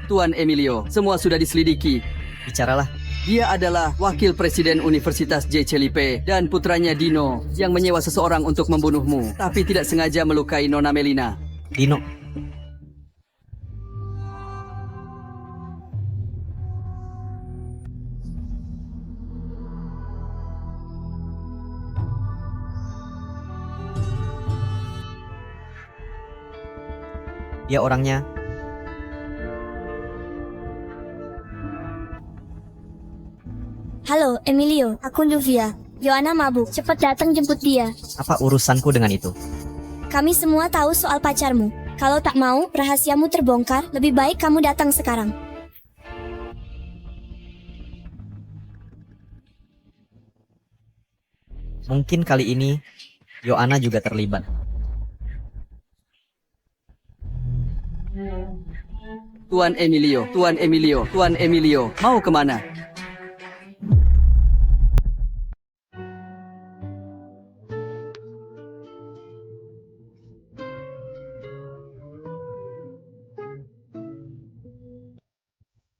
Speaker 14: Tuan Emilio, semua sudah diselidiki.
Speaker 3: Bicaralah.
Speaker 14: Dia adalah wakil presiden Universitas J. Celipe dan putranya Dino yang menyewa seseorang untuk membunuhmu, tapi tidak sengaja melukai Nona Melina.
Speaker 3: Dino. Dia orangnya.
Speaker 7: Halo, Emilio. Aku Luvia. Yohana mabuk. Cepat datang jemput dia.
Speaker 3: Apa urusanku dengan itu?
Speaker 7: Kami semua tahu soal pacarmu. Kalau tak mau rahasiamu terbongkar, lebih baik kamu datang sekarang.
Speaker 3: Mungkin kali ini Yohana juga terlibat.
Speaker 14: Tuan Emilio, Tuan Emilio, Tuan Emilio, mau kemana?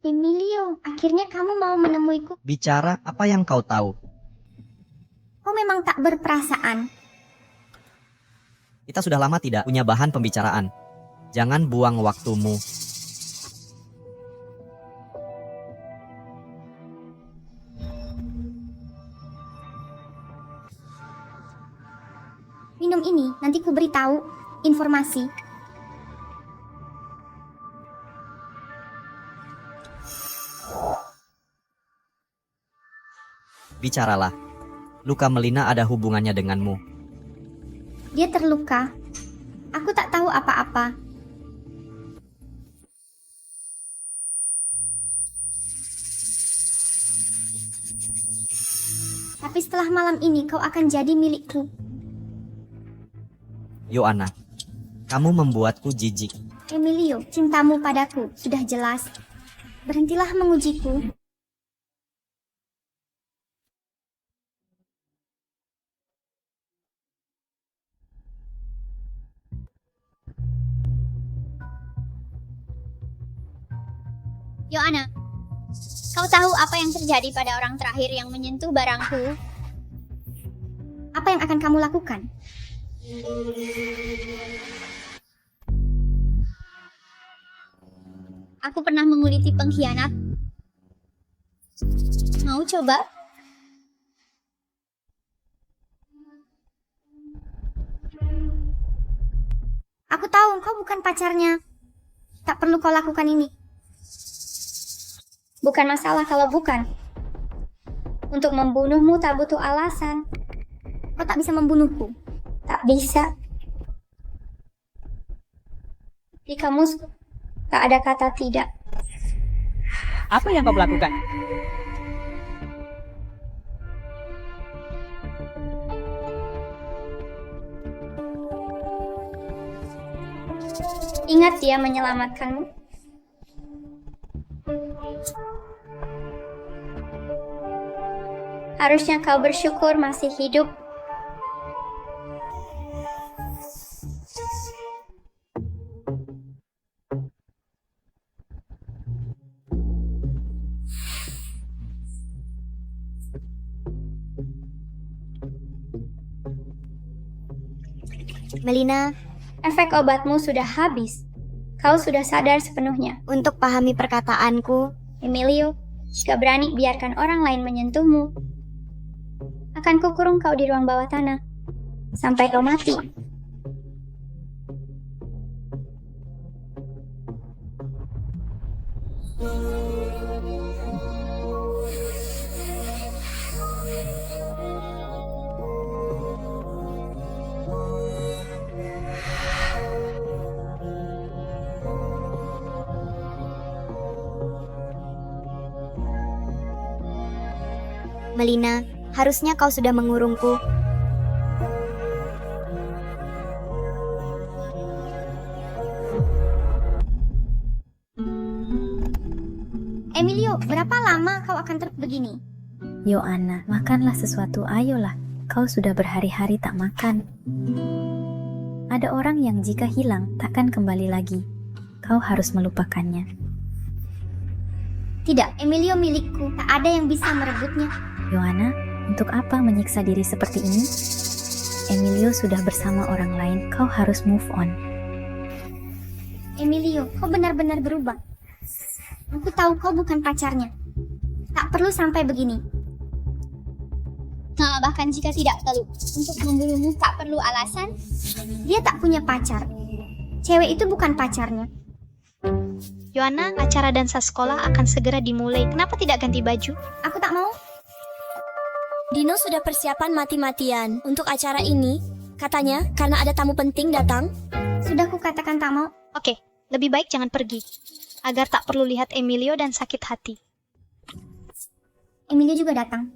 Speaker 4: Emilio, akhirnya kamu mau menemuiku.
Speaker 3: Bicara apa yang kau tahu.
Speaker 4: Kau memang tak berperasaan.
Speaker 3: Kita sudah lama tidak punya bahan pembicaraan. Jangan buang waktumu.
Speaker 4: Minum ini, nanti ku beritahu informasi.
Speaker 3: Bicaralah. Luka Melina ada hubungannya denganmu.
Speaker 4: Dia terluka. Aku tak tahu apa-apa. Tapi setelah malam ini kau akan jadi milikku.
Speaker 3: Yohana, kamu membuatku jijik.
Speaker 4: Emilio, cintamu padaku sudah jelas. Berhentilah mengujiku.
Speaker 20: Yohana, kau tahu apa yang terjadi pada orang terakhir yang menyentuh barangku?
Speaker 4: Apa yang akan kamu lakukan?
Speaker 20: Aku pernah menguliti pengkhianat. Mau coba?
Speaker 4: Aku tahu kau bukan pacarnya. Tak perlu kau lakukan ini. Bukan masalah kalau bukan. Untuk membunuhmu tak butuh alasan. Kau tak bisa membunuhku. Tak bisa. Di kamus tak ada kata tidak.
Speaker 21: Apa yang kau lakukan?
Speaker 4: Ingat dia menyelamatkanmu. Harusnya kau bersyukur masih hidup. Melina,
Speaker 20: Efek obatmu sudah habis. Kau sudah sadar sepenuhnya.
Speaker 4: untuk pahami perkataanku,
Speaker 20: Emilio, jika berani biarkan orang lain menyentuhmu, akan kukurung kau di ruang bawah tanah sampai kau mati.
Speaker 4: Melina, harusnya kau sudah mengurungku. Emilio, berapa lama kau akan terus begini?
Speaker 11: Yohana, makanlah sesuatu, ayolah. Kau sudah berhari-hari tak makan. Ada orang yang jika hilang takkan kembali lagi. Kau harus melupakannya.
Speaker 4: Tidak, Emilio milikku. Tak ada yang bisa merebutnya.
Speaker 11: Yohana, untuk apa menyiksa diri seperti ini? Emilio sudah bersama orang lain. Kau harus move on.
Speaker 4: Emilio, kau benar-benar berubah. Aku tahu kau bukan pacarnya. Tak perlu sampai begini.
Speaker 20: Nah, bahkan jika tidak perlu untuk membunuhmu, tak perlu alasan.
Speaker 4: Dia tak punya pacar. Cewek itu bukan pacarnya.
Speaker 6: Yohana, acara dansa sekolah akan segera dimulai. Kenapa tidak ganti baju?
Speaker 4: Aku tak mau.
Speaker 7: Dino sudah persiapan mati-matian untuk acara ini. Katanya karena ada tamu penting datang.
Speaker 4: Sudah kukatakan tak mau.
Speaker 6: Oke, lebih baik jangan pergi. Agar tak perlu lihat Emilio dan sakit hati.
Speaker 4: Emilio juga datang.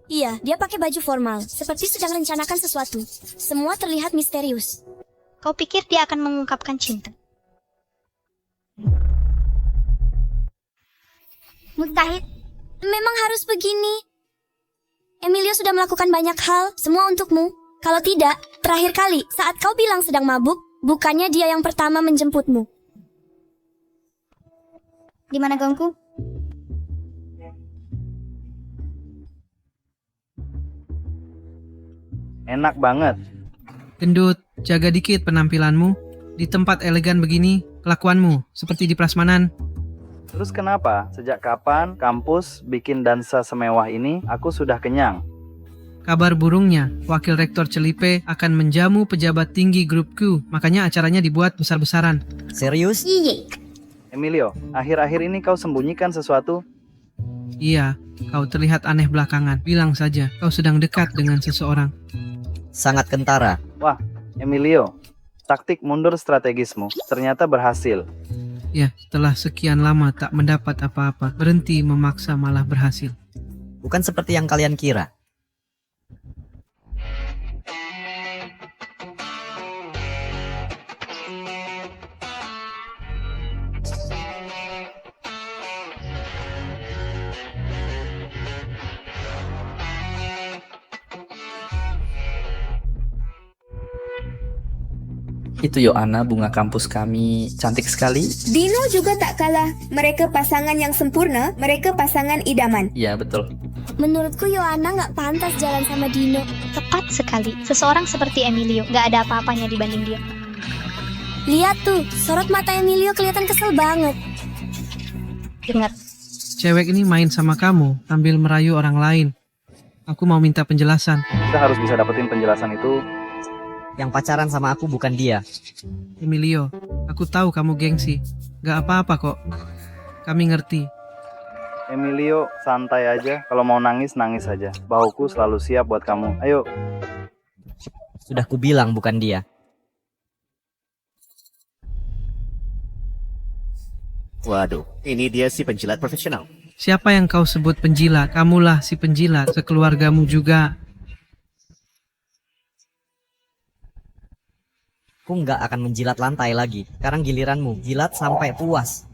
Speaker 7: Iya, dia pakai baju formal, seperti sedang rencanakan sesuatu. Semua terlihat misterius.
Speaker 6: Kau pikir dia akan mengungkapkan cinta?
Speaker 4: Mustahil.
Speaker 7: Memang harus begini. Emilio sudah melakukan banyak hal, semua untukmu. Kalau tidak, terakhir kali saat kau bilang sedang mabuk, bukannya dia yang pertama menjemputmu.
Speaker 4: Di mana gaunku?
Speaker 2: Enak banget.
Speaker 1: Gendut, jaga dikit penampilanmu. Di tempat elegan begini, kelakuanmu seperti di prasmanan.
Speaker 2: Terus kenapa? Sejak kapan kampus bikin dansa semewah ini? Aku sudah kenyang.
Speaker 1: Kabar burungnya, Wakil Rektor Celipe akan menjamu pejabat tinggi grup Q. Makanya acaranya dibuat besar-besaran.
Speaker 3: Serius?
Speaker 4: Iya.
Speaker 2: Emilio, akhir-akhir ini kau sembunyikan sesuatu?
Speaker 1: Iya, kau terlihat aneh belakangan. Bilang saja, kau sedang dekat dengan seseorang.
Speaker 3: Sangat kentara.
Speaker 2: Wah, Emilio, taktik mundur strategismu ternyata berhasil.
Speaker 1: Ya, setelah sekian lama tak mendapat apa-apa, berhenti memaksa malah berhasil.
Speaker 3: Bukan seperti yang kalian kira.
Speaker 5: Itu Yohana, bunga kampus kami cantik sekali.
Speaker 22: Dino juga tak kalah. Mereka pasangan yang sempurna. Mereka pasangan idaman.
Speaker 5: Iya, betul.
Speaker 7: Menurutku Yohana nggak pantas jalan sama Dino.
Speaker 6: Tepat sekali. Seseorang seperti Emilio, nggak ada apa-apanya dibanding dia.
Speaker 7: Lihat tuh, sorot mata Emilio kelihatan kesel banget.
Speaker 6: Dengar.
Speaker 1: Cewek ini main sama kamu sambil merayu orang lain. Aku mau minta penjelasan.
Speaker 2: Kita harus bisa dapetin penjelasan itu.
Speaker 3: Yang pacaran sama aku bukan dia.
Speaker 1: Emilio, aku tahu kamu gengsi. Gak apa-apa kok. Kami ngerti.
Speaker 2: Emilio, santai aja. Kalau mau nangis, nangis aja. Bahuku selalu siap buat kamu. Ayo.
Speaker 3: Sudah kubilang bukan dia.
Speaker 12: Waduh, ini dia si penjilat profesional.
Speaker 1: Siapa yang kau sebut penjilat? Kamulah si penjilat, sekeluargamu juga.
Speaker 3: Aku nggak akan menjilat lantai lagi. Sekarang giliranmu, jilat sampai puas.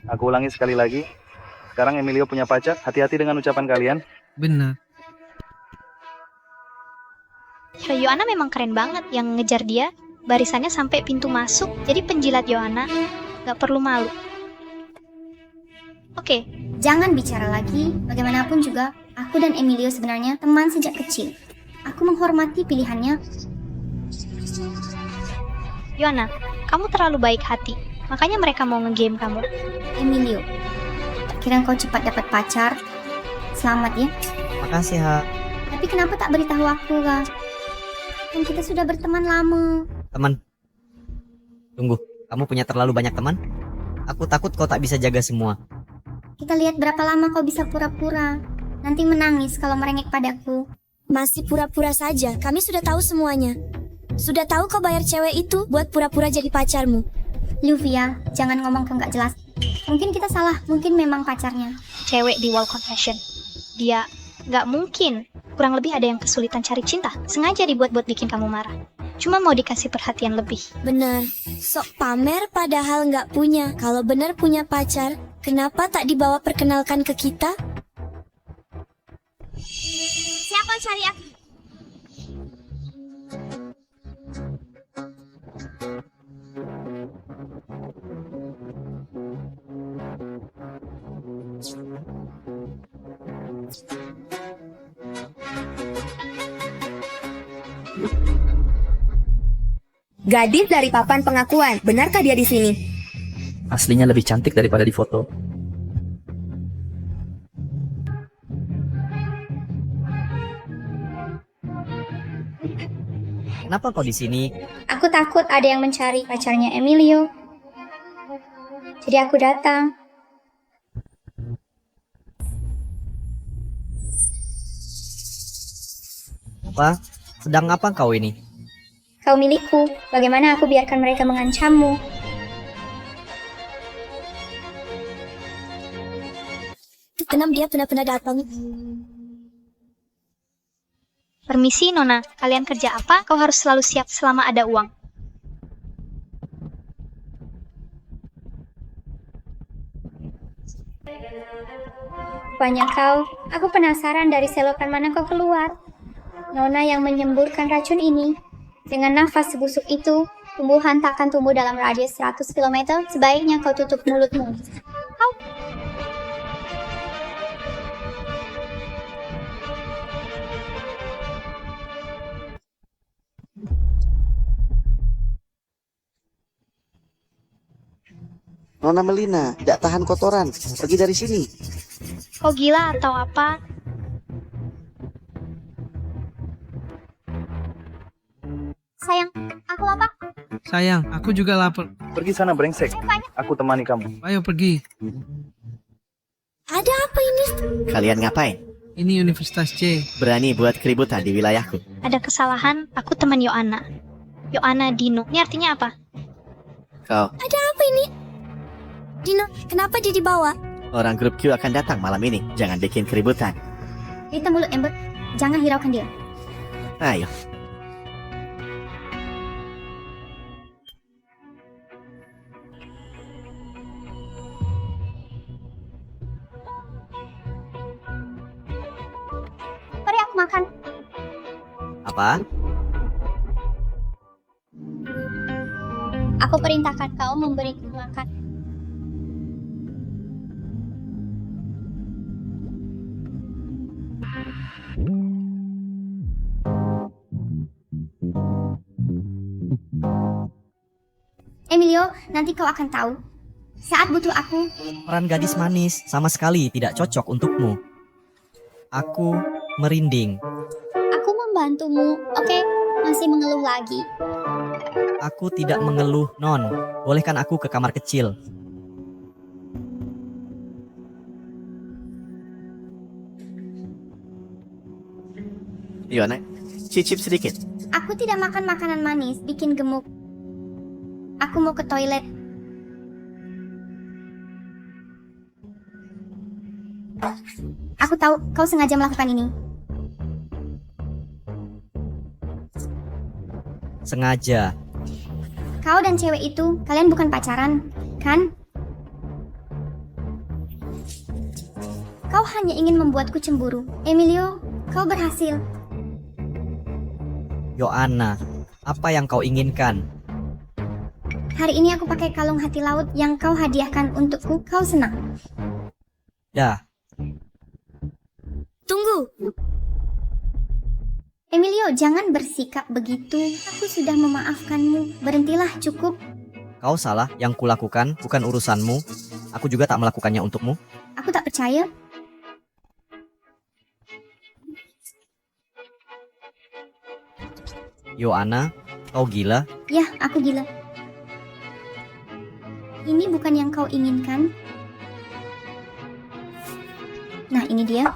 Speaker 2: Aku ulangi sekali lagi. Sekarang Emilio punya pacar. Hati-hati dengan ucapan kalian.
Speaker 1: Benar.
Speaker 6: Yohana memang keren banget. Yang ngejar dia, barisannya sampai pintu masuk. Jadi penjilat Yohana gak perlu malu. Oke.
Speaker 4: Jangan bicara lagi. Bagaimanapun juga, aku dan Emilio sebenarnya teman sejak kecil. Aku menghormati pilihannya.
Speaker 6: Yohana, kamu terlalu baik hati. Makanya mereka mau nge-game kamu.
Speaker 4: Emilio, tak kira kau cepat dapat pacar. Selamat ya.
Speaker 3: Makasih, Ha.
Speaker 4: Tapi kenapa tak beritahu aku, Kak? Kan kita sudah berteman lama.
Speaker 3: Teman. Tunggu, kamu punya terlalu banyak teman? Aku takut kau tak bisa jaga semua.
Speaker 4: Kita lihat berapa lama kau bisa pura-pura. Nanti menangis kalau merengek padaku.
Speaker 7: Masih pura-pura saja, kami sudah tahu semuanya. Sudah tahu kau bayar cewek itu buat pura-pura jadi pacarmu.
Speaker 4: Luvia, jangan ngomong kau nggak jelas. Mungkin kita salah, mungkin memang pacarnya.
Speaker 6: Cewek di wall confession. Dia nggak mungkin. Kurang lebih ada yang kesulitan cari cinta. Sengaja dibuat buat bikin kamu marah. Cuma mau dikasih perhatian lebih.
Speaker 7: Benar, sok pamer padahal nggak punya. Kalau benar punya pacar, kenapa tak dibawa perkenalkan ke kita?
Speaker 20: Siapa cari aku?
Speaker 22: Gadis dari papan pengakuan, benarkah dia di sini?
Speaker 5: Aslinya lebih cantik daripada di foto.
Speaker 3: Kenapa kau di sini?
Speaker 20: Aku takut ada yang mencari pacarnya Emilio. Jadi aku datang.
Speaker 3: Apa? Sedang apa kau ini?
Speaker 20: Kau milikku. Bagaimana aku biarkan mereka mengancammu?
Speaker 7: Kenapa dia benar-benar datang?
Speaker 6: Permisi, Nona. Kalian kerja apa? Kau harus selalu siap selama ada uang.
Speaker 20: Rupanya kau. Aku penasaran dari selokan mana kau keluar. Nona yang menyemburkan racun ini. Dengan nafas sebusuk itu, tumbuhan tak akan tumbuh dalam radius 100 km. Sebaiknya kau tutup mulutmu.
Speaker 8: Nona Melina, tidak tahan kotoran. Pergi dari sini.
Speaker 6: Kau gila atau apa?
Speaker 20: Sayang, aku lapar.
Speaker 1: Sayang, aku juga lapar.
Speaker 2: Pergi sana brengsek. Aku temani kamu.
Speaker 1: Ayo pergi.
Speaker 7: Ada apa ini?
Speaker 12: Kalian ngapain?
Speaker 1: Ini Universitas C.
Speaker 12: Berani buat keributan di wilayahku.
Speaker 6: Ada kesalahan, aku teman Yohana. Yohana Dino. Ini artinya apa?
Speaker 12: Kau,
Speaker 7: Ada apa ini? Dino, kenapa dia dibawa?
Speaker 12: orang grup Q akan datang malam ini. Jangan bikin keributan.
Speaker 4: Hitam mulut Ember. Jangan hiraukan dia.
Speaker 12: Ayo.
Speaker 20: Mari aku makan.
Speaker 3: Apa?
Speaker 20: Aku perintahkan kau memberiku makan.
Speaker 4: Emilio, nanti kau akan tahu. Saat butuh aku,
Speaker 3: Peran gadis manis sama sekali tidak cocok untukmu. Aku merinding.
Speaker 20: Aku membantumu, oke? Masih mengeluh lagi.
Speaker 3: Aku tidak mengeluh, Non. Bolehkan aku ke kamar kecil?
Speaker 12: Yona, cicip sedikit.
Speaker 4: aku tidak makan makanan manis, bikin gemuk. Aku mau ke toilet. Aku tahu kau sengaja melakukan ini.
Speaker 3: Sengaja.
Speaker 4: Kau dan cewek itu, kalian bukan pacaran, kan? Kau hanya ingin membuatku cemburu. Emilio, kau berhasil.
Speaker 3: Yohana, apa yang kau inginkan?
Speaker 4: Hari ini aku pakai kalung hati laut yang kau hadiahkan untukku. Kau senang?
Speaker 3: Dah.
Speaker 7: Tunggu.
Speaker 4: Emilio, jangan bersikap begitu. Aku sudah memaafkanmu. Berhentilah, cukup.
Speaker 3: Kau salah, yang kulakukan bukan urusanmu. Aku juga tak melakukannya untukmu.
Speaker 4: Aku tak percaya.
Speaker 3: Yoana, kau gila?
Speaker 4: Ya, aku gila. Ini bukan yang kau inginkan. Nah, ini dia.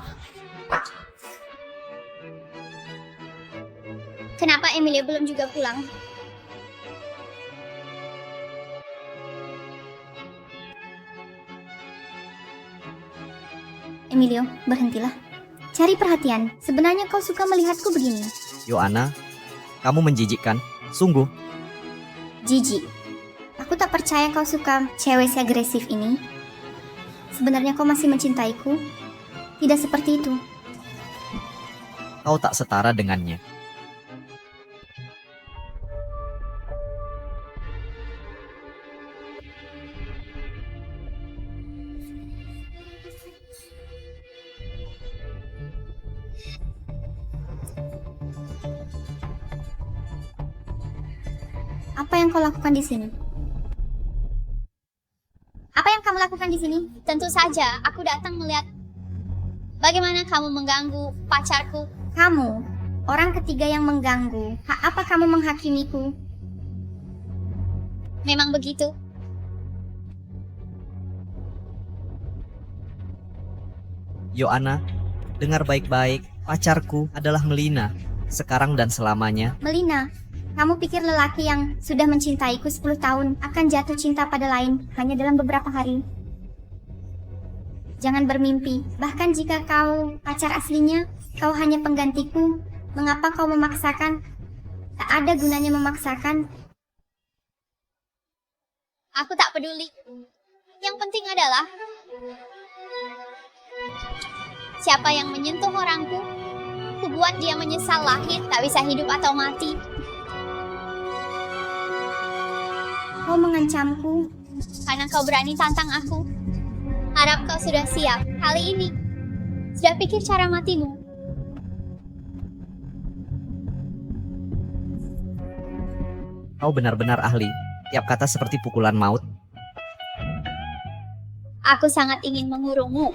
Speaker 20: Kenapa Emilio belum juga pulang?
Speaker 4: Emilio, berhentilah. Cari perhatian. Sebenarnya kau suka melihatku begini.
Speaker 3: Yoana, kamu menjijikkan. Sungguh.
Speaker 4: Jijik. Aku tak percaya kau suka cewek si agresif ini. Sebenarnya kau masih mencintaiku. Tidak seperti itu.
Speaker 3: Kau tak setara dengannya.
Speaker 4: Apa yang kau lakukan di sini?
Speaker 20: Apa yang kamu lakukan di sini? Tentu saja, aku datang melihat bagaimana kamu mengganggu pacarku.
Speaker 4: Kamu, orang ketiga yang mengganggu. Hak apa kamu menghakimiku?
Speaker 20: Memang begitu.
Speaker 3: Yoana, dengar baik-baik. Pacarku adalah Melina. Sekarang dan selamanya.
Speaker 4: Melina, kamu pikir lelaki yang sudah mencintaiku 10 tahun akan jatuh cinta pada lain hanya dalam beberapa hari? Jangan bermimpi. Bahkan jika kau pacar aslinya, kau hanya penggantiku. Mengapa kau memaksakan? Tak ada gunanya memaksakan.
Speaker 20: Aku tak peduli. Yang penting adalah siapa yang menyentuh orangku, ku buat dia menyesal lahir, tak bisa hidup atau mati.
Speaker 4: Kau mengancamku
Speaker 20: karena kau berani tantang aku. Harap kau sudah siap kali ini. Sudah pikir cara matimu?
Speaker 3: Kau benar-benar ahli. Tiap kata seperti pukulan maut.
Speaker 20: Aku sangat ingin mengurungmu.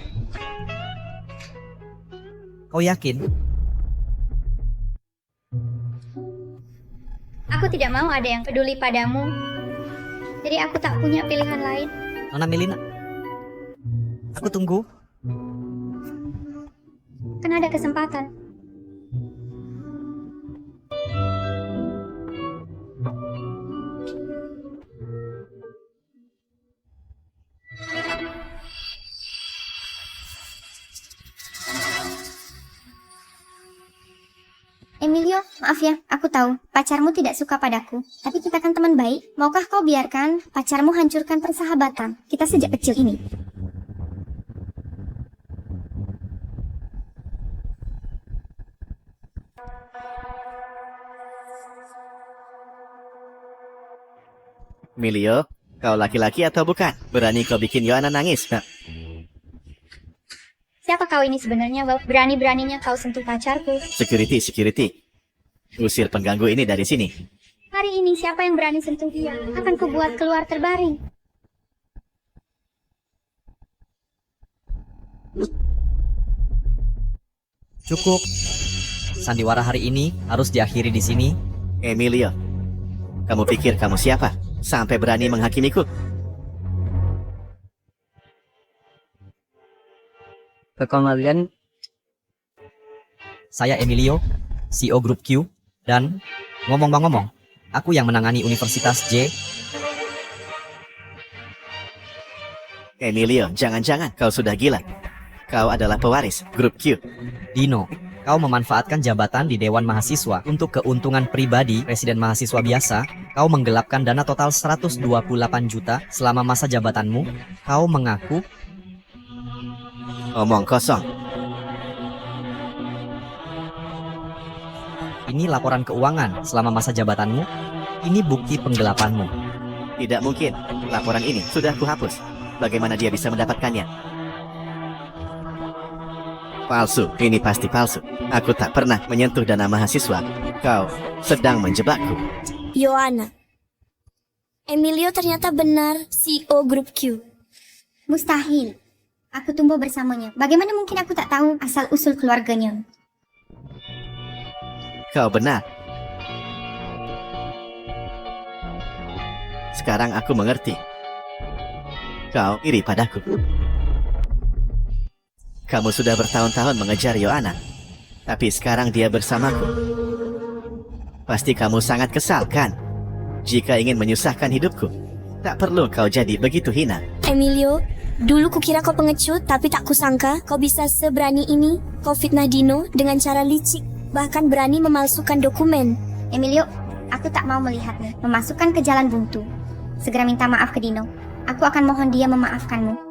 Speaker 3: Kau yakin?
Speaker 20: Aku tidak mau ada yang peduli padamu. Jadi aku tak punya pilihan lain.
Speaker 3: Nona Melina, aku tunggu.
Speaker 20: Kan ada kesempatan.
Speaker 4: Emilio, maaf ya, aku tahu pacarmu tidak suka padaku. Tapi kita kan teman baik. Maukah kau biarkan pacarmu hancurkan persahabatan kita sejak kecil ini?
Speaker 12: Emilio, kau laki-laki atau bukan? Berani kau bikin Yoana nangis? Nah.
Speaker 20: Siapa kau ini sebenarnya? Berani-beraninya kau sentuh pacarku.
Speaker 12: Security. Usir pengganggu ini dari sini.
Speaker 20: Hari ini siapa yang berani sentuh dia? Akan kubuat keluar terbaring.
Speaker 3: Cukup. Sandiwara hari ini harus diakhiri di sini.
Speaker 12: Emilio, kamu pikir kamu siapa? Sampai berani menghakimiku?
Speaker 18: Perkenalkan,
Speaker 3: saya Emilio, CEO Grup Q, dan ngomong-ngomong, aku yang menangani Universitas J.
Speaker 12: Emilio, jangan-jangan kau sudah gila. Kau adalah pewaris Grup Q.
Speaker 3: Dino, kau memanfaatkan jabatan di Dewan Mahasiswa untuk keuntungan pribadi Presiden Mahasiswa biasa. Kau menggelapkan dana total 128 juta selama masa jabatanmu. Kau mengaku
Speaker 12: omong kosong.
Speaker 3: Ini laporan keuangan selama masa jabatanmu. Ini bukti penggelapanmu.
Speaker 12: Tidak mungkin. Laporan ini sudah kuhapus. Bagaimana dia bisa mendapatkannya? Palsu, ini pasti palsu. Aku tak pernah menyentuh dana mahasiswa. Kau sedang menjebakku.
Speaker 7: Yohana. Emilio ternyata benar CEO Grup Q.
Speaker 4: Mustahil. Aku tumbuh bersamanya. Bagaimana mungkin aku tak tahu asal-usul keluarganya?
Speaker 12: Kau benar. Sekarang aku mengerti. Kau iri padaku. Kamu sudah bertahun-tahun mengejar Yohana, tapi sekarang dia bersamaku. Pasti kamu sangat kesal, kan? Jika ingin menyusahkan hidupku, tak perlu kau jadi begitu hina.
Speaker 7: Emilio, dulu kukira kau pengecut, tapi tak kusangka kau bisa seberani ini. Kau fitnah Dino dengan cara licik, bahkan berani memalsukan dokumen.
Speaker 4: Emilio, aku tak mau melihatnya memasukkan ke jalan buntu. Segera minta maaf ke Dino. Aku akan mohon dia memaafkanmu.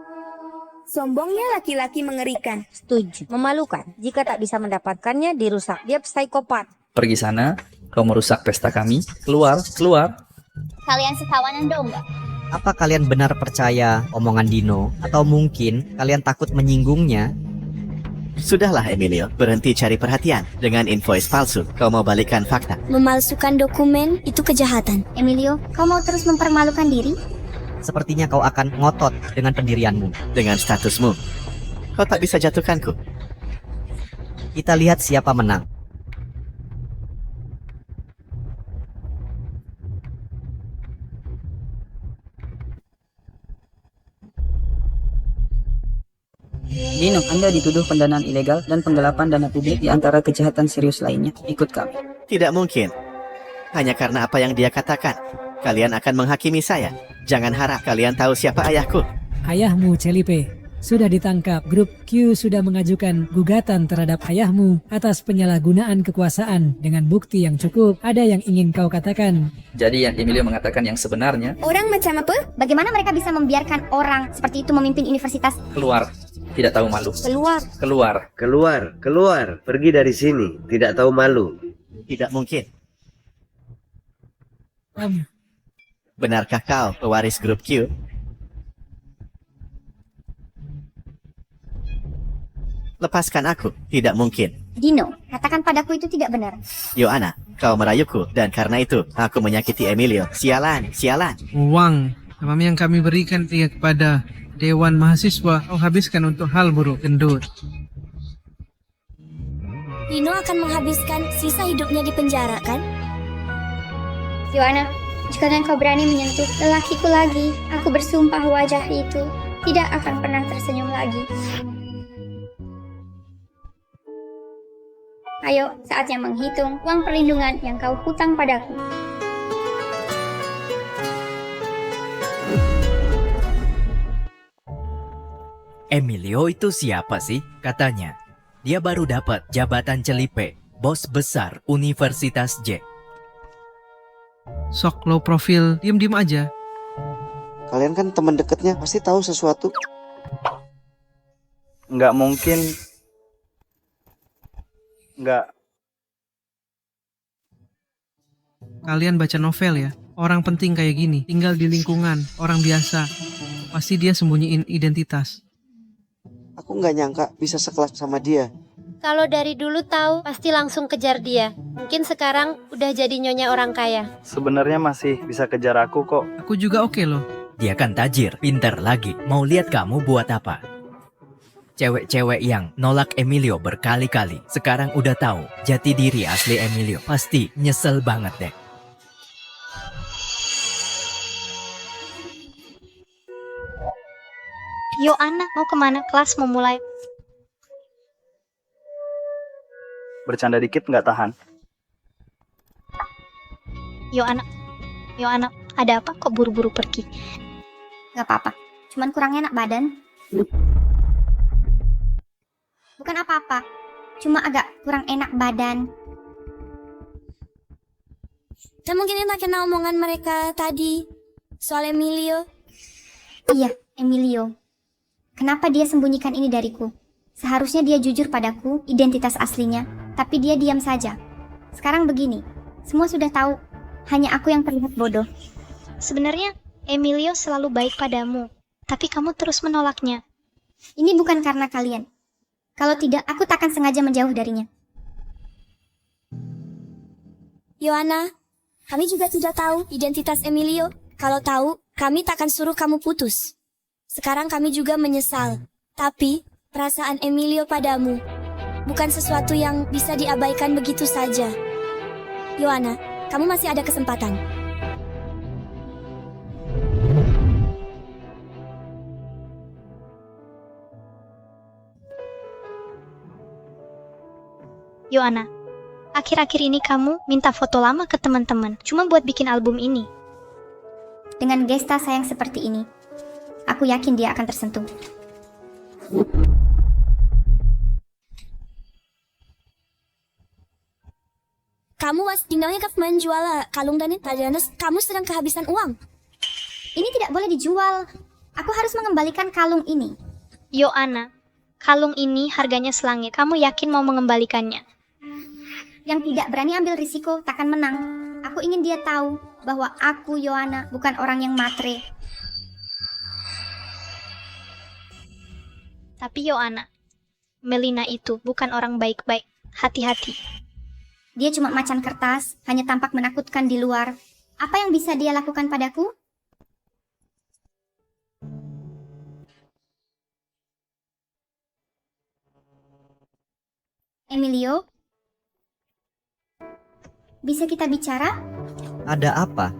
Speaker 22: Sombongnya laki-laki mengerikan.
Speaker 10: Setuju. Memalukan. Jika tak bisa mendapatkannya, dirusak. Dia psikopat.
Speaker 5: Pergi sana, kau merusak pesta kami. Keluar, keluar.
Speaker 4: Kalian sekawanan dong nggak?
Speaker 3: Apa kalian benar percaya omongan Dino? Atau mungkin kalian takut menyinggungnya?
Speaker 12: Sudahlah Emilio, berhenti cari perhatian. Dengan invoice palsu, kau mau balikan fakta.
Speaker 7: Memalsukan dokumen itu kejahatan.
Speaker 4: Emilio, kau mau terus mempermalukan diri?
Speaker 3: Sepertinya kau akan ngotot dengan pendirianmu.
Speaker 12: Dengan statusmu, kau tak bisa jatuhkanku.
Speaker 3: Kita lihat siapa menang.
Speaker 5: Dino, Anda dituduh pendanaan ilegal dan penggelapan dana publik di antara kejahatan serius lainnya. Ikut kami.
Speaker 12: Tidak mungkin. Hanya karena apa yang dia katakan, kalian akan menghakimi saya. Jangan harap kalian tahu siapa ayahku.
Speaker 13: Ayahmu, Celipe, sudah ditangkap. Grup Q sudah mengajukan gugatan terhadap ayahmu atas penyalahgunaan kekuasaan dengan bukti yang cukup. Ada yang ingin kau katakan?
Speaker 5: Jadi yang Emilio mengatakan yang sebenarnya.
Speaker 22: Orang macam apa?
Speaker 4: Bagaimana mereka bisa membiarkan orang seperti itu memimpin universitas?
Speaker 5: Keluar. Tidak tahu malu.
Speaker 10: Keluar.
Speaker 5: Keluar.
Speaker 23: Keluar, keluar. Pergi dari sini. Tidak tahu malu.
Speaker 12: Tidak mungkin.
Speaker 13: Kamu.
Speaker 12: Benarkah kau pewaris grup Q? Lepaskan aku. Tidak mungkin.
Speaker 4: Dino, katakan padaku itu tidak benar.
Speaker 12: Yohana, kau merayuku. Dan karena itu, aku menyakiti Emilio. Sialan, sialan.
Speaker 1: Uang yang kami berikan kepada Dewan Mahasiswa kau habiskan untuk hal buruk, gendut.
Speaker 7: Dino akan menghabiskan sisa hidupnya di penjara, kan?
Speaker 20: Yohana, jika kau berani menyentuh lelakiku lagi, aku bersumpah wajah itu tidak akan pernah tersenyum lagi. Ayo, saatnya menghitung uang perlindungan yang kau hutang padaku.
Speaker 24: Emilio itu siapa sih? Katanya, dia baru dapat jabatan Celipe, bos besar Universitas J.
Speaker 1: Sok low profile, diem-diem aja.
Speaker 8: Kalian kan teman dekatnya, pasti tahu sesuatu.
Speaker 2: Nggak mungkin. Nggak.
Speaker 1: Kalian baca novel ya? Orang penting kayak gini, tinggal di lingkungan, orang biasa. Pasti dia sembunyiin identitas.
Speaker 8: Aku nggak nyangka bisa sekelas sama dia.
Speaker 10: Kalau dari dulu tahu, pasti langsung kejar dia. Mungkin sekarang udah jadi nyonya orang kaya.
Speaker 2: Sebenarnya masih bisa kejar aku kok.
Speaker 1: Aku juga oke loh.
Speaker 24: Dia kan tajir, pintar lagi. Mau lihat kamu buat apa? Cewek-cewek yang nolak Emilio berkali-kali sekarang udah tahu jati diri asli Emilio. Pasti nyesel banget deh.
Speaker 6: Yohana, mau kemana? Kelas mau mulai.
Speaker 2: Bercanda dikit nggak tahan.
Speaker 6: Yohana, ada apa kok buru-buru pergi?
Speaker 4: Gak apa-apa, cuman kurang enak badan. Bukan apa-apa, cuma agak kurang enak badan.
Speaker 7: Dan mungkin kita kena omongan mereka tadi soal Emilio.
Speaker 4: Iya, Emilio. Kenapa dia sembunyikan ini dariku? Seharusnya dia jujur padaku, identitas aslinya, tapi dia diam saja. Sekarang begini, semua sudah tahu, hanya aku yang terlihat bodoh.
Speaker 6: Sebenarnya Emilio selalu baik padamu, tapi kamu terus menolaknya.
Speaker 4: Ini bukan karena kalian. Kalau tidak, aku takkan sengaja menjauh darinya.
Speaker 7: Yohana, kami juga tidak tahu identitas Emilio. Kalau tahu, kami takkan suruh kamu putus. Sekarang kami juga menyesal. Tapi, perasaan Emilio padamu bukan sesuatu yang bisa diabaikan begitu saja. Yohana, kamu masih ada kesempatan.
Speaker 6: Yohana, akhir-akhir ini kamu minta foto lama ke teman-teman, cuma buat bikin album ini.
Speaker 4: Dengan gesta sayang seperti ini, aku yakin dia akan tersentuh.
Speaker 7: Kamu dinamanya menjual kalung dan tajanas, kamu sedang kehabisan uang.
Speaker 4: Ini tidak boleh dijual. Aku harus mengembalikan kalung ini.
Speaker 6: Yohana, kalung ini harganya selangit. Kamu yakin mau mengembalikannya?
Speaker 4: Yang tidak berani ambil risiko takkan menang. Aku ingin dia tahu bahwa aku, Yohana, bukan orang yang matre.
Speaker 6: Tapi Yohana, Melina itu bukan orang baik-baik. Hati-hati.
Speaker 4: Dia cuma macan kertas, hanya tampak menakutkan di luar. Apa yang bisa dia lakukan padaku? Emilio? Bisa kita bicara?
Speaker 3: Ada apa?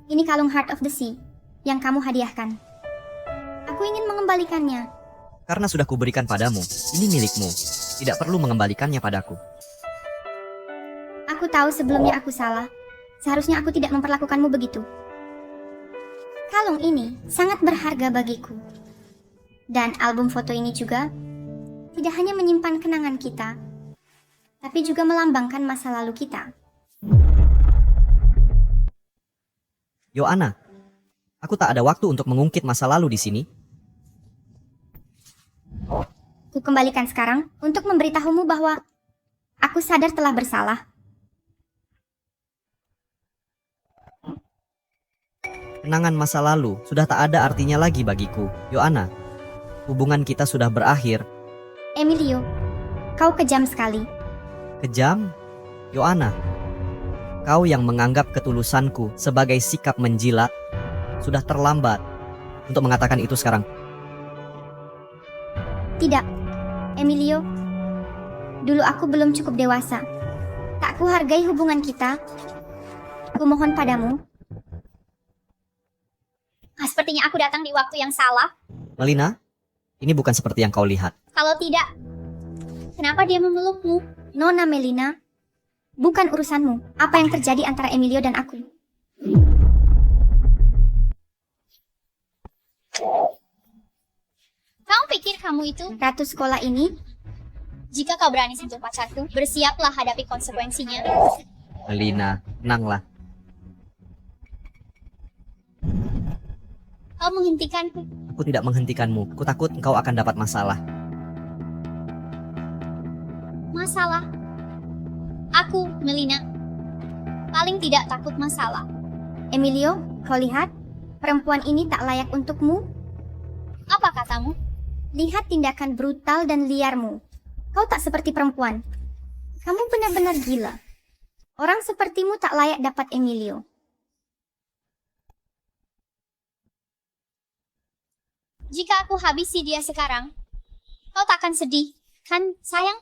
Speaker 4: Ini kalung Heart of the Sea yang kamu hadiahkan. Aku ingin mengembalikannya.
Speaker 3: Karena sudah kuberikan padamu, ini milikmu. Tidak perlu mengembalikannya padaku.
Speaker 4: Aku tahu sebelumnya aku salah. Seharusnya aku tidak memperlakukanmu begitu. Kalung ini sangat berharga bagiku. Dan album foto ini juga tidak hanya menyimpan kenangan kita, tapi juga melambangkan masa lalu kita.
Speaker 3: Yohana, aku tak ada waktu untuk mengungkit masa lalu di sini.
Speaker 4: Ku kembalikan sekarang untuk memberitahumu bahwa aku sadar telah bersalah.
Speaker 3: Kenangan masa lalu sudah tak ada artinya lagi bagiku. Yohana, hubungan kita sudah berakhir.
Speaker 4: Emilio, kau kejam sekali.
Speaker 3: Kejam? Yohana, kau yang menganggap ketulusanku sebagai sikap menjilat, sudah terlambat untuk mengatakan itu sekarang.
Speaker 4: Tidak, Emilio. Dulu aku belum cukup dewasa. Tak kuhargai hubungan kita. Kumohon padamu. Sepertinya aku datang di waktu yang salah.
Speaker 3: Melina, ini bukan seperti yang kau lihat.
Speaker 4: Kalau tidak, kenapa dia memelukmu? Nona Melina, bukan urusanmu apa yang terjadi antara Emilio dan aku.
Speaker 20: Kamu pikir kamu itu
Speaker 4: ratu sekolah ini?
Speaker 20: Jika kau berani sentuh pacarku, bersiaplah hadapi konsekuensinya.
Speaker 3: Melina, tenanglah.
Speaker 20: Kau menghentikanku.
Speaker 3: Aku tidak menghentikanmu. Ku takut engkau akan dapat masalah.
Speaker 20: Masalah? Aku, Melina, paling tidak takut masalah.
Speaker 4: Emilio, kau lihat? Perempuan ini tak layak untukmu.
Speaker 20: Apa katamu?
Speaker 4: Lihat tindakan brutal dan liarmu. Kau tak seperti perempuan. Kamu benar-benar gila. Orang sepertimu tak layak dapat Emilio.
Speaker 20: Jika aku habisi dia sekarang, kau takkan sedih, kan sayang?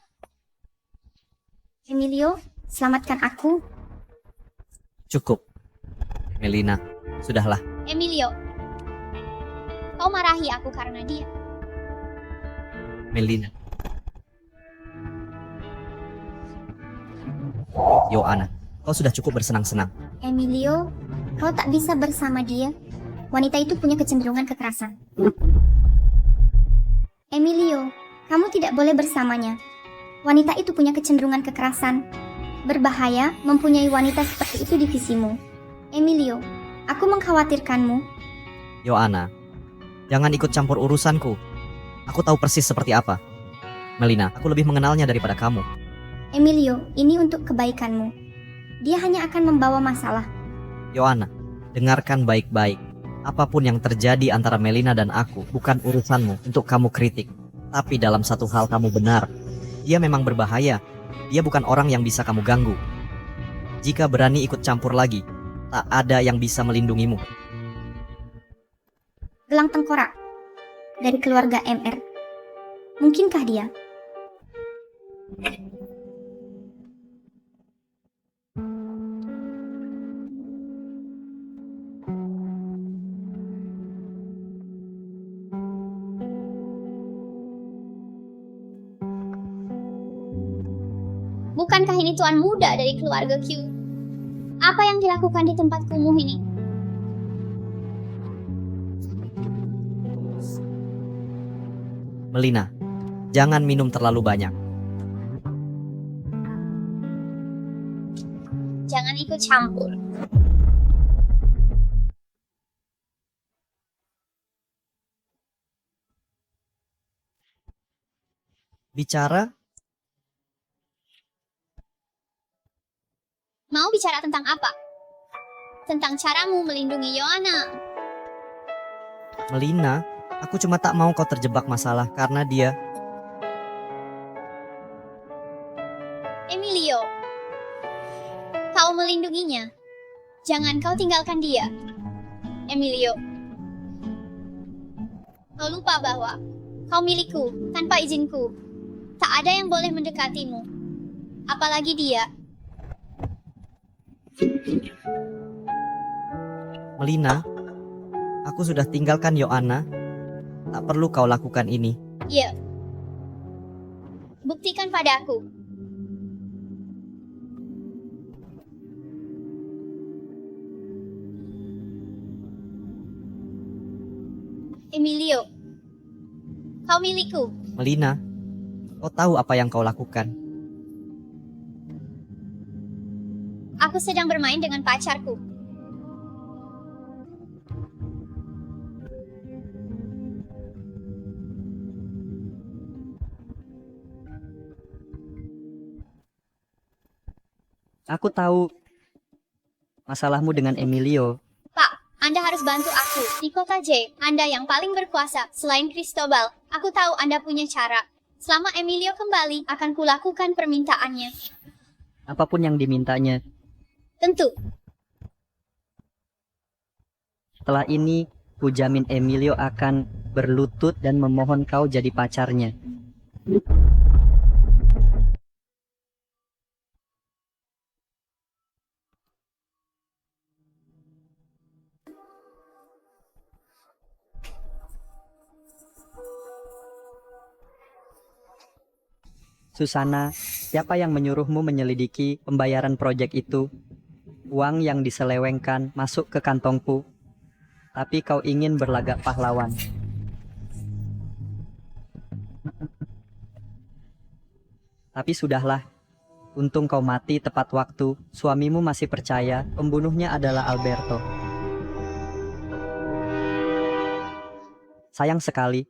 Speaker 4: Emilio, selamatkan aku.
Speaker 3: Cukup. Melina, sudahlah.
Speaker 20: Emilio, kau marahi aku karena dia.
Speaker 3: Melina. Yohana, kau sudah cukup bersenang-senang.
Speaker 4: Emilio, kau tak bisa bersama dia. Wanita itu punya kecenderungan kekerasan. Emilio, kamu tidak boleh bersamanya. Wanita itu punya kecenderungan kekerasan. Berbahaya mempunyai wanita seperti itu di visimu. Emilio, aku mengkhawatirkanmu.
Speaker 3: Yohana, jangan ikut campur urusanku. Aku tahu persis seperti apa. Melina, aku lebih mengenalnya daripada kamu.
Speaker 4: Emilio, ini untuk kebaikanmu. Dia hanya akan membawa masalah.
Speaker 3: Yohana, dengarkan baik-baik. Apapun yang terjadi antara Melina dan aku bukan urusanmu untuk kamu kritik. Tapi dalam satu hal kamu benar. Dia memang berbahaya. Dia bukan orang yang bisa kamu ganggu. Jika berani ikut campur lagi, tak ada yang bisa melindungimu.
Speaker 4: Gelang tengkorak dari keluarga MR. Mungkinkah dia?
Speaker 20: Bukankah ini tuan muda dari keluarga Q? Apa yang dilakukan di tempat kumuh ini?
Speaker 3: Melina, jangan minum terlalu banyak.
Speaker 20: Jangan ikut campur.
Speaker 3: Bicara?
Speaker 20: Mau bicara tentang apa? Tentang caramu melindungi Yohana.
Speaker 3: Melina, aku cuma tak mau kau terjebak masalah karena dia.
Speaker 20: Emilio, kau melindunginya. Jangan kau tinggalkan dia. Emilio, kau lupa bahwa kau milikku tanpa izinku. Tak ada yang boleh mendekatimu. Apalagi dia.
Speaker 3: Melina, aku sudah tinggalkan Yohana. Tak perlu kau lakukan ini.
Speaker 20: Iya. Buktikan padaku. Emilio, kau milikku.
Speaker 3: Melina, kau tahu apa yang kau lakukan.
Speaker 20: Aku sedang bermain dengan pacarku.
Speaker 18: Aku tahu masalahmu dengan Emilio.
Speaker 20: Pak, Anda harus bantu aku. Di kota J, Anda yang paling berkuasa selain Cristobal. Aku tahu Anda punya cara. Selama Emilio kembali, akan kulakukan permintaannya.
Speaker 18: Apapun yang dimintanya.
Speaker 20: Tentu.
Speaker 18: Setelah ini, ku jamin Emilio akan berlutut dan memohon kau jadi pacarnya. Susana, siapa yang menyuruhmu menyelidiki pembayaran proyek itu? Uang yang diselewengkan masuk ke kantongku, tapi kau ingin berlagak pahlawan. Tapi sudahlah, untung kau mati tepat waktu. Suamimu masih percaya pembunuhnya adalah Alberto. Sayang sekali,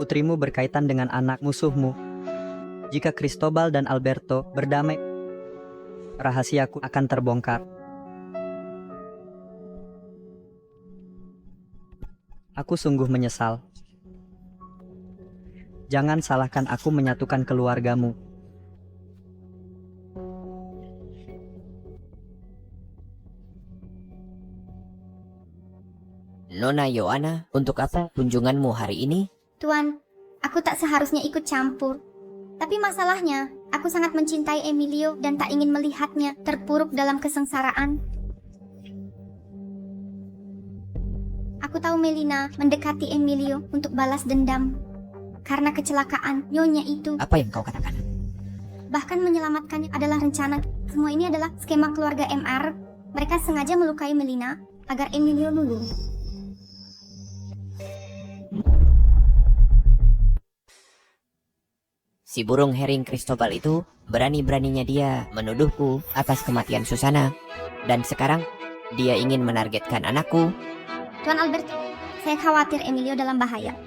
Speaker 18: putrimu berkaitan dengan anak musuhmu. Jika Cristobal dan Alberto berdamai, rahasiaku akan terbongkar. Aku sungguh menyesal. Jangan salahkan aku menyatukan keluargamu.
Speaker 15: Nona Yohana, untuk apa kunjunganmu hari ini?
Speaker 4: Tuan, aku tak seharusnya ikut campur. Tapi masalahnya, aku sangat mencintai Emilio dan tak ingin melihatnya terpuruk dalam kesengsaraan. Aku tahu Melina mendekati Emilio untuk balas dendam. Karena kecelakaan nyonya itu.
Speaker 15: Apa yang kau katakan?
Speaker 4: Bahkan menyelamatkannya adalah rencana. Semua ini adalah skema keluarga MR. Mereka sengaja melukai Melina agar Emilio luluh.
Speaker 15: Si burung herring Cristobal itu berani-beraninya dia menuduhku atas kematian Susana. Dan sekarang dia ingin menargetkan anakku.
Speaker 4: Tuan Alberto, saya khawatir Emilio dalam bahaya.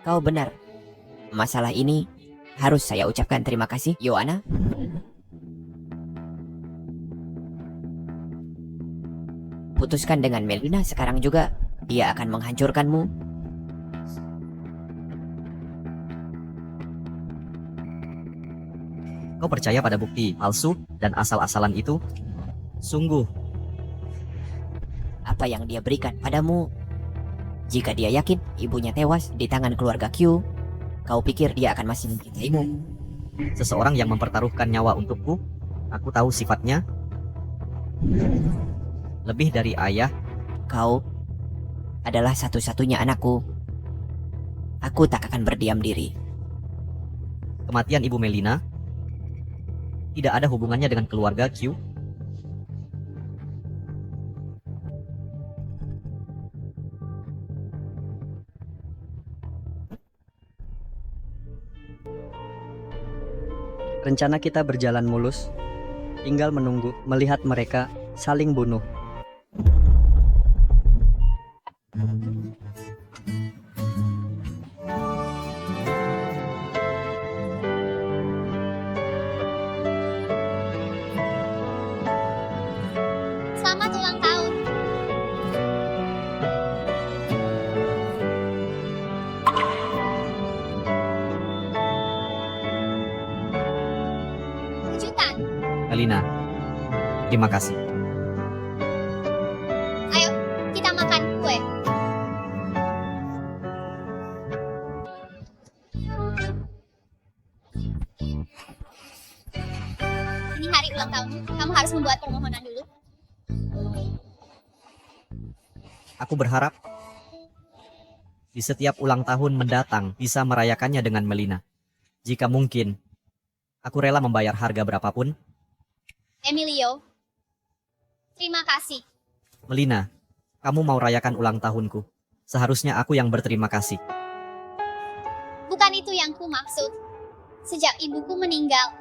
Speaker 15: Kau benar. Masalah ini harus saya ucapkan terima kasih, Yohana. Putuskan dengan Melina sekarang juga. Dia akan menghancurkanmu.
Speaker 3: Kau percaya pada bukti palsu dan asal-asalan itu? Sungguh.
Speaker 15: Apa yang dia berikan padamu? Jika dia yakin ibunya tewas di tangan keluarga Q, kau pikir dia akan masih mencintaimu?
Speaker 3: Seseorang yang mempertaruhkan nyawa untukku, aku tahu sifatnya. Lebih dari ayah.
Speaker 15: Kau adalah satu-satunya anakku. Aku tak akan berdiam diri.
Speaker 3: Kematian Ibu Melina tidak ada hubungannya dengan keluarga Q.
Speaker 18: Rencana kita berjalan mulus, tinggal menunggu melihat mereka saling bunuh.
Speaker 4: Selamat ulang tahun. Kejutan.
Speaker 3: Melina, terima kasih.
Speaker 4: Ayo, kita makan kue. Ini hari ulang tahunmu. Kamu harus membuat permohonan dulu.
Speaker 3: Aku berharap di setiap ulang tahun mendatang bisa merayakannya dengan Melina. Jika mungkin, aku rela membayar harga berapapun.
Speaker 4: Emilio, terima kasih.
Speaker 3: Melina, kamu mau rayakan ulang tahunku. Seharusnya aku yang berterima kasih.
Speaker 4: Bukan itu yang ku maksud. Sejak ibuku meninggal,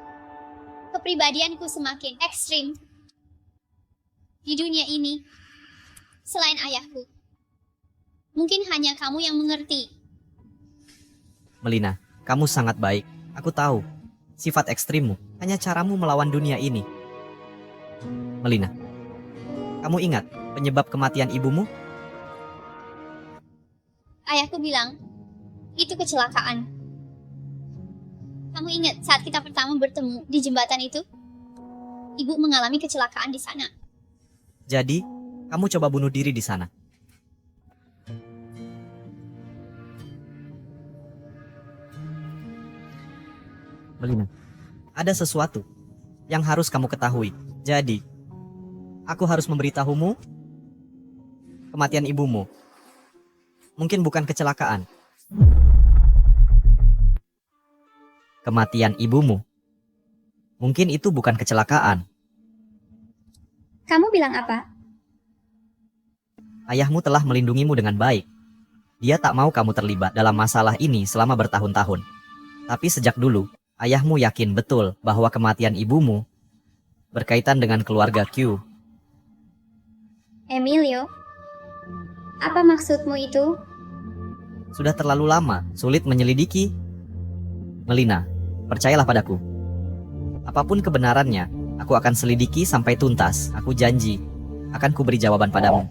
Speaker 4: kepribadianku semakin ekstrim. Di dunia ini, selain ayahku, mungkin hanya kamu yang mengerti.
Speaker 3: Melina, kamu sangat baik. Aku tahu sifat ekstrimmu, hanya caramu melawan dunia ini. Melina, kamu ingat penyebab kematian ibumu?
Speaker 4: Ayahku bilang, itu kecelakaan. Kamu ingat saat kita pertama bertemu di jembatan itu? Ibu mengalami kecelakaan di sana.
Speaker 3: Jadi, kamu coba bunuh diri di sana. Melina, ada sesuatu yang harus kamu ketahui. Jadi, aku harus memberitahumu kematian ibumu. Mungkin bukan kecelakaan. Kematian ibumu. Mungkin itu bukan kecelakaan.
Speaker 20: Kamu bilang apa?
Speaker 3: Ayahmu telah melindungimu dengan baik. Dia tak mau kamu terlibat dalam masalah ini selama bertahun-tahun. Tapi sejak dulu, ayahmu yakin betul bahwa kematian ibumu berkaitan dengan keluarga Q.
Speaker 20: Emilio, apa maksudmu itu?
Speaker 3: Sudah terlalu lama, sulit menyelidiki. Melina, percayalah padaku. Apapun kebenarannya, aku akan selidiki sampai tuntas. Aku janji, akan kuberi jawaban padamu.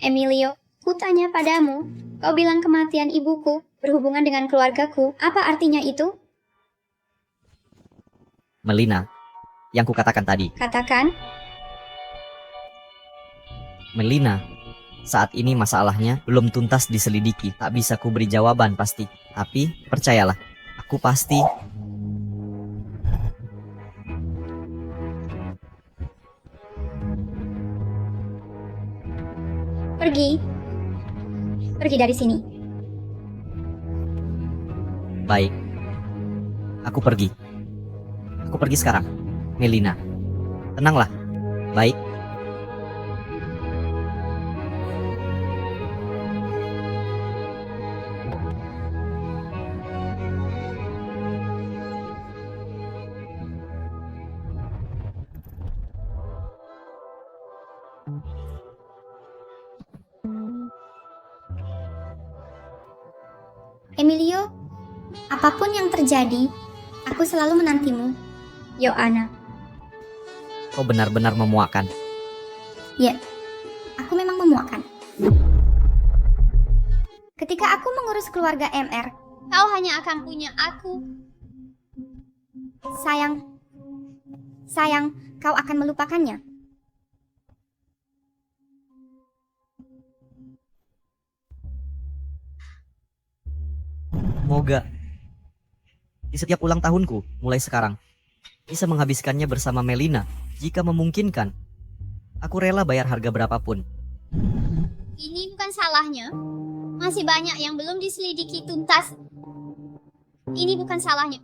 Speaker 20: Emilio, ku tanya padamu, kau bilang kematian ibuku berhubungan dengan keluargaku. Apa artinya itu?
Speaker 3: Melina, yang kukatakan tadi.
Speaker 20: Katakan.
Speaker 3: Melina, saat ini masalahnya belum tuntas diselidiki. Tak bisa kuberi jawaban pasti. Tapi, percayalah, aku pasti.
Speaker 20: Pergi. Pergi dari sini.
Speaker 3: Baik. Aku pergi. Aku pergi sekarang. Melina, tenanglah. Baik.
Speaker 4: Emilio, apapun yang terjadi, aku selalu menantimu. Yoana.
Speaker 3: Kau benar-benar memuakkan.
Speaker 4: Ya, aku memang memuakkan. Ketika aku mengurus keluarga MR, kau hanya akan punya aku. Sayang, Sayang, kau akan melupakannya.
Speaker 3: Semoga di setiap ulang tahunku, mulai sekarang, bisa menghabiskannya bersama Melina. Jika memungkinkan, aku rela bayar harga berapapun.
Speaker 20: Ini bukan salahnya. Masih banyak yang belum diselidiki tuntas. Ini bukan salahnya.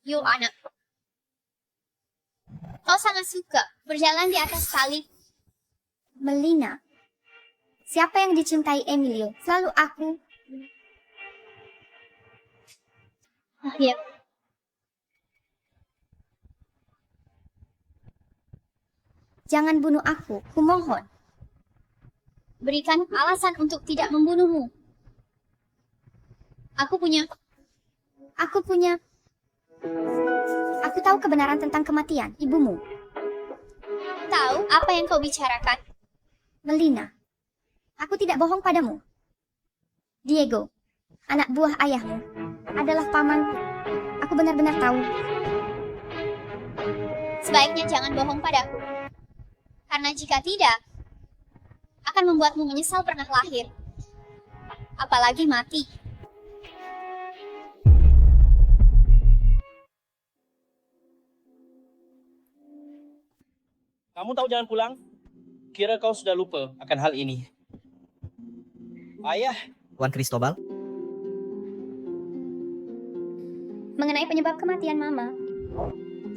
Speaker 20: Yoana, kau sangat suka berjalan di atas salib.
Speaker 4: Melina, siapa yang dicintai Emilio? Selalu aku.
Speaker 20: Ya.
Speaker 4: Jangan bunuh aku, kumohon.
Speaker 20: Berikan alasan untuk tidak membunuhmu. Aku
Speaker 4: tahu kebenaran tentang kematian ibumu.
Speaker 20: Tahu apa yang kau bicarakan?
Speaker 4: Melina, aku tidak bohong padamu. Diego, anak buah ayahmu, adalah pamanku. Aku benar-benar tahu.
Speaker 20: Sebaiknya jangan bohong padaku. Karena jika tidak, akan membuatmu menyesal pernah lahir. Apalagi mati.
Speaker 9: Kamu tahu jangan pulang? Kira kau sudah lupa akan hal ini. Ayah.
Speaker 3: Tuan Cristobal?
Speaker 20: Mengenai penyebab kematian Mama,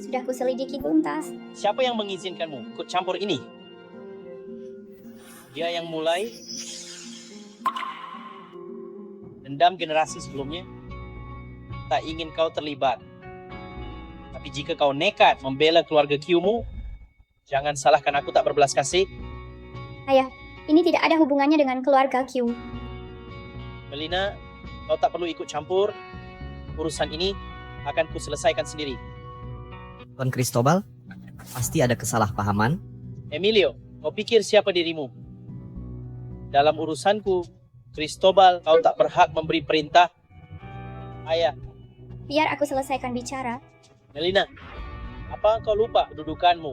Speaker 20: sudah kuselidiki tuntas.
Speaker 9: Siapa yang mengizinkanmu ikut campur ini? Dia yang mulai dendam generasi sebelumnya. Tak ingin kau terlibat. Tapi jika kau nekat membela keluarga Q-mu, jangan salahkan aku tak berbelas kasih.
Speaker 20: Ayah, ini tidak ada hubungannya dengan keluarga Q.
Speaker 9: Melina, kau tak perlu ikut campur. Urusan ini akan kuselesaikan sendiri.
Speaker 3: Tuan Cristobal, pasti ada kesalahpahaman.
Speaker 9: Emilio, kau pikir siapa dirimu? Dalam urusanku, Cristobal, kau tak berhak memberi perintah. Ayah.
Speaker 20: Biar aku selesaikan bicara.
Speaker 9: Melina, apa kau lupa kedudukanmu?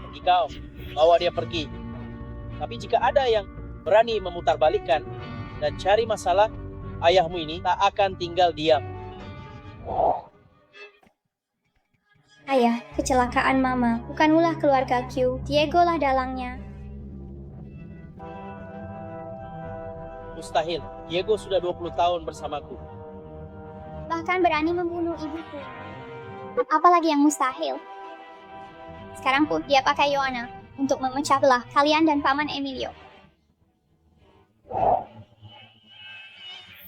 Speaker 9: Pergi kau, bawa dia pergi. Tapi jika ada yang berani memutarbalikkan dan cari masalah, ayahmu ini tak akan tinggal diam.
Speaker 20: Ayah, kecelakaan Mama bukan ulah keluarga Q. Diego lah dalangnya.
Speaker 9: Mustahil, Diego sudah 20 tahun bersamaku.
Speaker 20: Bahkan berani membunuh ibuku. Apalagi yang mustahil. Sekarang pun dia pakai Yoana untuk memecah belah kalian dan Paman Emilio.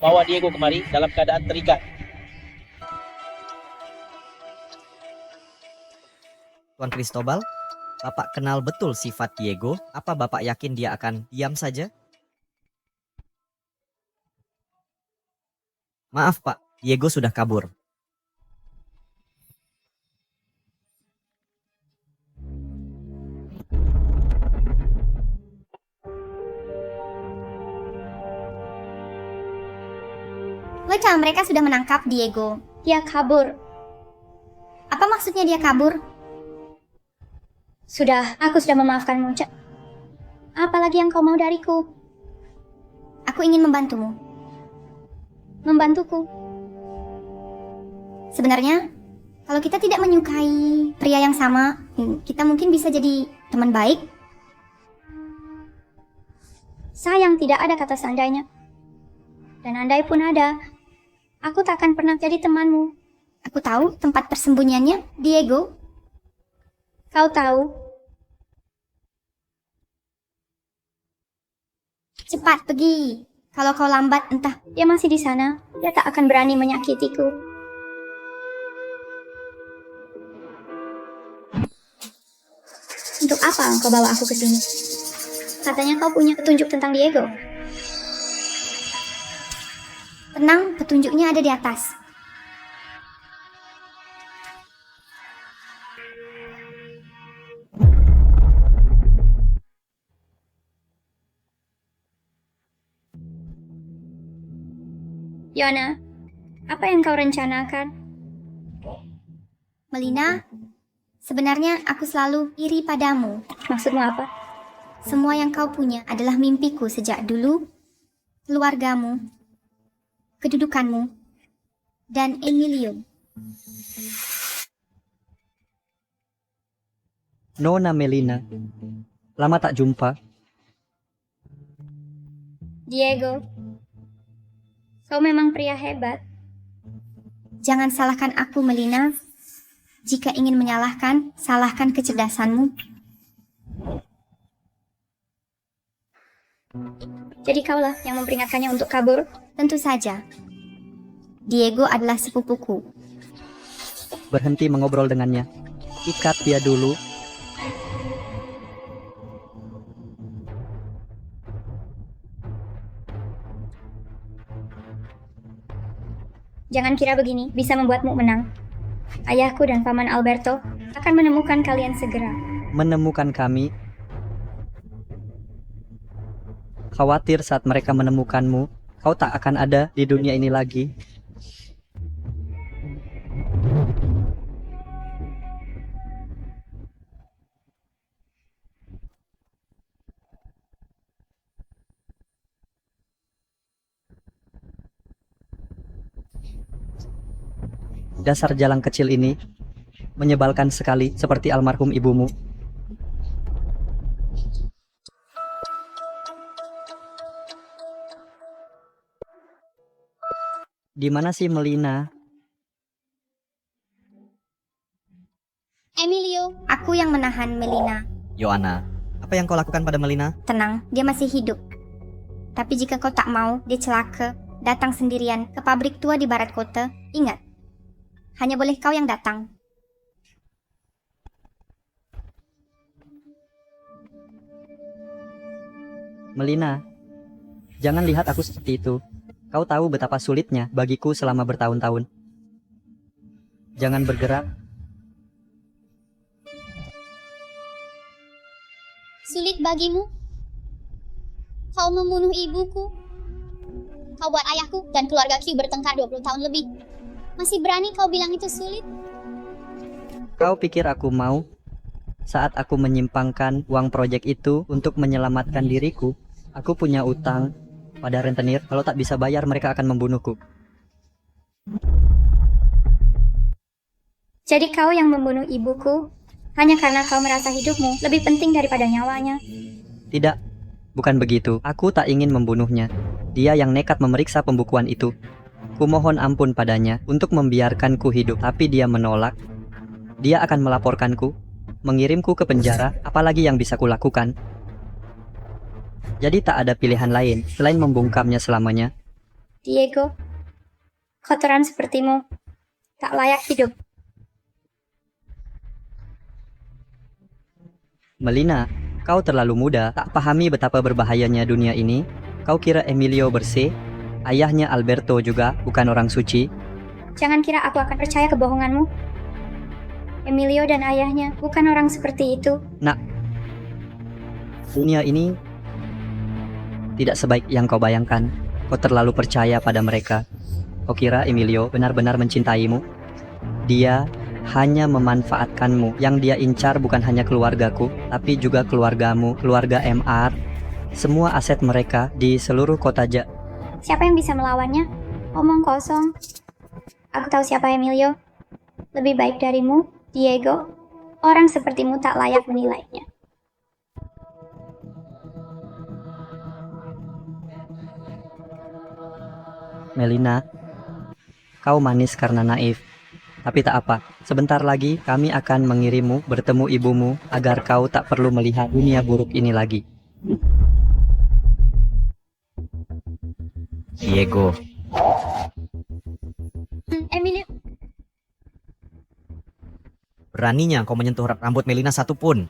Speaker 9: Bawa Diego kemari dalam keadaan terikat.
Speaker 3: Tuan Cristobal, Bapak kenal betul sifat Diego. Apa Bapak yakin dia akan diam saja? Maaf Pak, Diego sudah kabur.
Speaker 4: Baiklah, mereka sudah menangkap Diego.
Speaker 20: Dia kabur.
Speaker 4: Apa maksudnya dia kabur?
Speaker 20: Sudah, aku sudah memaafkanmu, Cak. Apalagi yang kau mau dariku?
Speaker 4: Aku ingin membantumu.
Speaker 20: Membantuku?
Speaker 4: Sebenarnya, kalau kita tidak menyukai pria yang sama, kita mungkin bisa jadi teman baik.
Speaker 20: Sayang, tidak ada kata seandainya. Dan andai pun ada, aku tak akan pernah jadi temanmu.
Speaker 4: Aku tahu tempat persembunyiannya, Diego.
Speaker 20: Kau tahu?
Speaker 4: Cepat pergi. Kalau kau lambat, entah.
Speaker 20: Dia masih di sana. Dia tak akan berani menyakitiku. Untuk apa engkau bawa aku ke sini? Katanya kau punya petunjuk tentang Diego.
Speaker 4: Tenang, petunjuknya ada di atas.
Speaker 20: Yona, apa yang kau rencanakan?
Speaker 4: Melina, sebenarnya aku selalu iri padamu.
Speaker 20: Maksudmu apa?
Speaker 4: Semua yang kau punya adalah mimpiku sejak dulu. Keluargamu, kedudukanmu, dan Emilio.
Speaker 18: Nona Melina, lama tak jumpa.
Speaker 20: Diego, kau memang pria hebat.
Speaker 4: Jangan salahkan aku, Melina. Jika ingin menyalahkan, salahkan kecerdasanmu.
Speaker 20: Jadi kaulah yang memperingatkannya untuk kabur?
Speaker 4: Tentu saja. Diego adalah sepupuku.
Speaker 18: Berhenti mengobrol dengannya. Ikat dia dulu.
Speaker 20: Jangan kira begini bisa membuatmu menang. Ayahku dan Paman Alberto akan menemukan kalian segera.
Speaker 18: Menemukan kami. Khawatir saat mereka menemukanmu, kau tak akan ada di dunia ini lagi. Dasar jalan kecil ini menyebalkan sekali, seperti almarhum ibumu. Di mana sih Melina?
Speaker 4: Emilio, aku yang menahan Melina.
Speaker 3: Yoana, apa yang kau lakukan pada Melina?
Speaker 4: Tenang, dia masih hidup. Tapi jika kau tak mau, dia celaka, datang sendirian ke pabrik tua di barat kota. Ingat, hanya boleh kau yang datang.
Speaker 18: Melina, jangan lihat aku seperti itu. Kau tahu betapa sulitnya bagiku selama bertahun-tahun. Jangan bergerak.
Speaker 20: Sulit bagimu? Kau membunuh ibuku. Kau buat ayahku dan keluarga Q bertengkar 20 tahun lebih. Masih berani kau bilang itu sulit?
Speaker 18: Kau pikir aku mau? Saat aku menyimpangkan uang proyek itu untuk menyelamatkan diriku, aku punya utang pada rentenir. Kalau tak bisa bayar, mereka akan membunuhku.
Speaker 20: Jadi kau yang membunuh ibuku hanya karena kau merasa hidupmu lebih penting daripada nyawanya.
Speaker 18: Tidak, bukan begitu. Aku tak ingin membunuhnya. Dia yang nekat memeriksa pembukuan itu. Kumohon ampun padanya untuk membiarkanku hidup, tapi dia menolak. Dia akan melaporkanku, mengirimku ke penjara, apalagi yang bisa kulakukan. Jadi tak ada pilihan lain selain membungkamnya selamanya.
Speaker 20: Diego, kotoran sepertimu tak layak hidup.
Speaker 18: Melina, kau terlalu muda, tak pahami betapa berbahayanya dunia ini. Kau kira Emilio bersih? Ayahnya Alberto juga bukan orang suci.
Speaker 20: Jangan kira aku akan percaya kebohonganmu. Emilio dan ayahnya bukan orang seperti itu.
Speaker 18: Nak, dunia ini tidak sebaik yang kau bayangkan. Kau terlalu percaya pada mereka. Kau kira Emilio benar-benar mencintaimu? Dia hanya memanfaatkanmu. Yang dia incar bukan hanya keluargaku, tapi juga keluargamu, keluarga MR. Semua aset mereka di seluruh kota
Speaker 20: Siapa yang bisa melawannya? Omong kosong. Aku tahu siapa Emilio. Lebih baik darimu, Diego. Orang sepertimu tak layak menilainya.
Speaker 18: Melina, kau manis karena naif. Tapi tak apa, sebentar lagi kami akan mengirimmu bertemu ibumu agar kau tak perlu melihat dunia buruk ini lagi.
Speaker 3: Diego,
Speaker 20: Emilio,
Speaker 3: beraninya kau menyentuh rambut Melina satupun.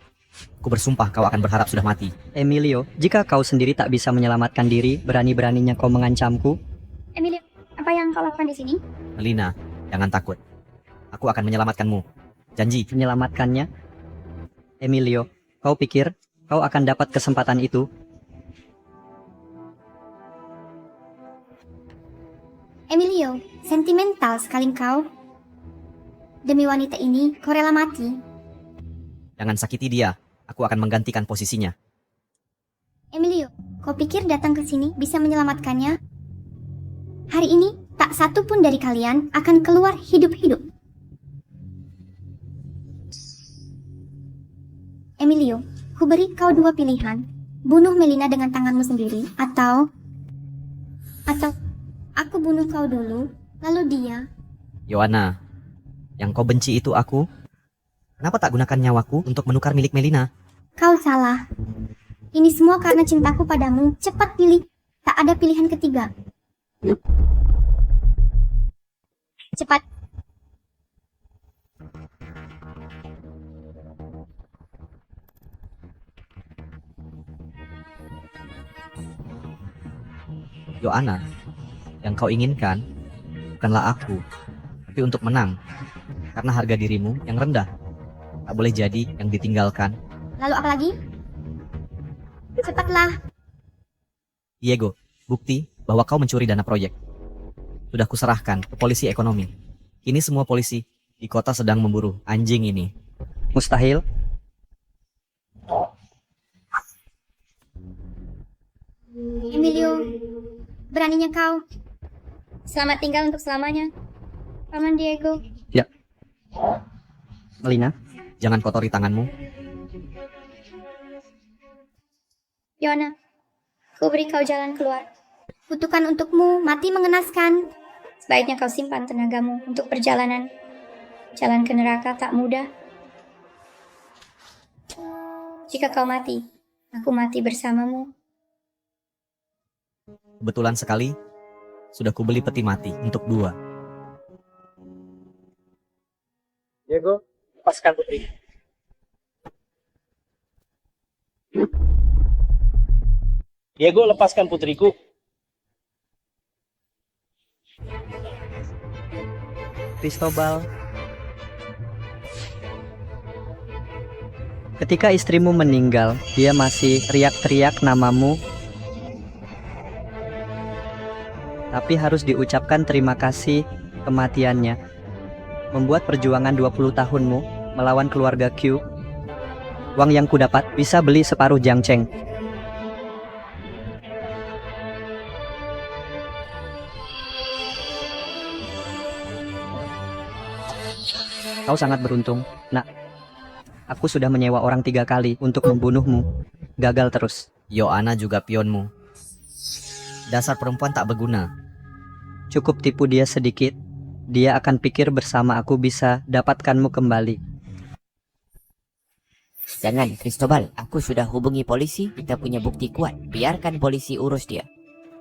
Speaker 3: Ku bersumpah kau akan berharap sudah mati.
Speaker 18: Emilio, jika kau sendiri tak bisa menyelamatkan diri, berani-beraninya kau mengancamku.
Speaker 20: Emilio, apa yang kau lakukan di sini?
Speaker 3: Melina, jangan takut. Aku akan menyelamatkanmu. Janji.
Speaker 18: Menyelamatkannya? Emilio, kau pikir kau akan dapat kesempatan itu?
Speaker 4: Emilio, sentimental sekali kau. Demi wanita ini, kau rela mati.
Speaker 3: Jangan sakiti dia, aku akan menggantikan posisinya.
Speaker 4: Emilio, kau pikir datang ke sini bisa menyelamatkannya? Hari ini, tak satu pun dari kalian akan keluar hidup-hidup. Emilio, ku beri kau dua pilihan. Bunuh Melina dengan tanganmu sendiri, atau aku bunuh kau dulu, lalu dia.
Speaker 3: Yohana, yang kau benci itu aku. Kenapa tak gunakan nyawaku untuk menukar milik Melina?
Speaker 4: Kau salah. Ini semua karena cintaku padamu. Cepat pilih. Tak ada pilihan ketiga. Cepat.
Speaker 3: Yohana, yang kau inginkan bukanlah aku, tapi untuk menang. Karena harga dirimu yang rendah. Tak boleh jadi yang ditinggalkan.
Speaker 4: Lalu apa lagi? Cepatlah.
Speaker 3: Diego, bukti bahwa kau mencuri dana proyek. Sudah kuserahkan ke polisi ekonomi. Kini semua polisi di kota sedang memburu anjing ini.
Speaker 18: Mustahil.
Speaker 4: Emilio, beraninya kau. Selamat tinggal untuk selamanya, Paman Diego.
Speaker 18: Ya. Melina,
Speaker 3: jangan kotori tanganmu.
Speaker 4: Yona, ku beri kau jalan keluar. Kutukan untukmu mati mengenaskan. Sebaiknya kau simpan tenagamu untuk perjalanan. Jalan ke neraka tak mudah. Jika kau mati, aku mati bersamamu.
Speaker 3: Kebetulan sekali, sudah kubeli peti mati untuk 2.
Speaker 9: Diego, lepaskan putri. Diego, lepaskan putriku.
Speaker 18: Cristobal. Ketika istrimu meninggal, dia masih teriak-teriak namamu. Tapi harus diucapkan terima kasih kematiannya. Membuat perjuangan 20 tahunmu melawan keluarga Q. Uang yang kudapat bisa beli separuh Jiangcheng. Kau sangat beruntung, nak. Aku sudah menyewa orang 3 kali untuk membunuhmu. Gagal terus.
Speaker 3: Yohana juga pionmu. Dasar perempuan tak berguna.
Speaker 18: Cukup tipu dia sedikit. Dia akan pikir bersama aku bisa dapatkanmu kembali.
Speaker 15: Jangan, Cristobal. Aku sudah hubungi polisi. Kita punya bukti kuat. Biarkan polisi urus dia.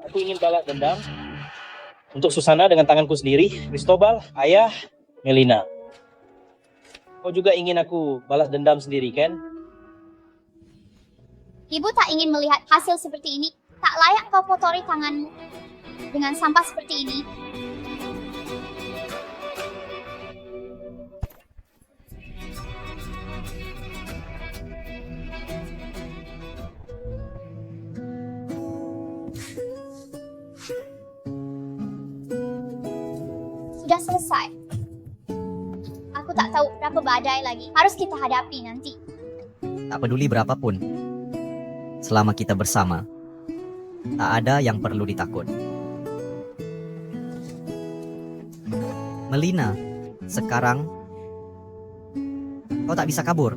Speaker 9: Aku ingin balas dendam untuk Susana dengan tanganku sendiri. Cristobal, ayah, Melina. Kau juga ingin aku balas dendam sendiri, kan?
Speaker 20: Ibu tak ingin melihat hasil seperti ini. Tak layak kau kotori tanganmu dengan sampah seperti ini. Sudah selesai. Aku tak tahu berapa badai lagi harus kita hadapi nanti.
Speaker 3: Tak peduli berapapun. Selama kita bersama, tak ada yang perlu ditakut. Melina, sekarang kau tak bisa kabur.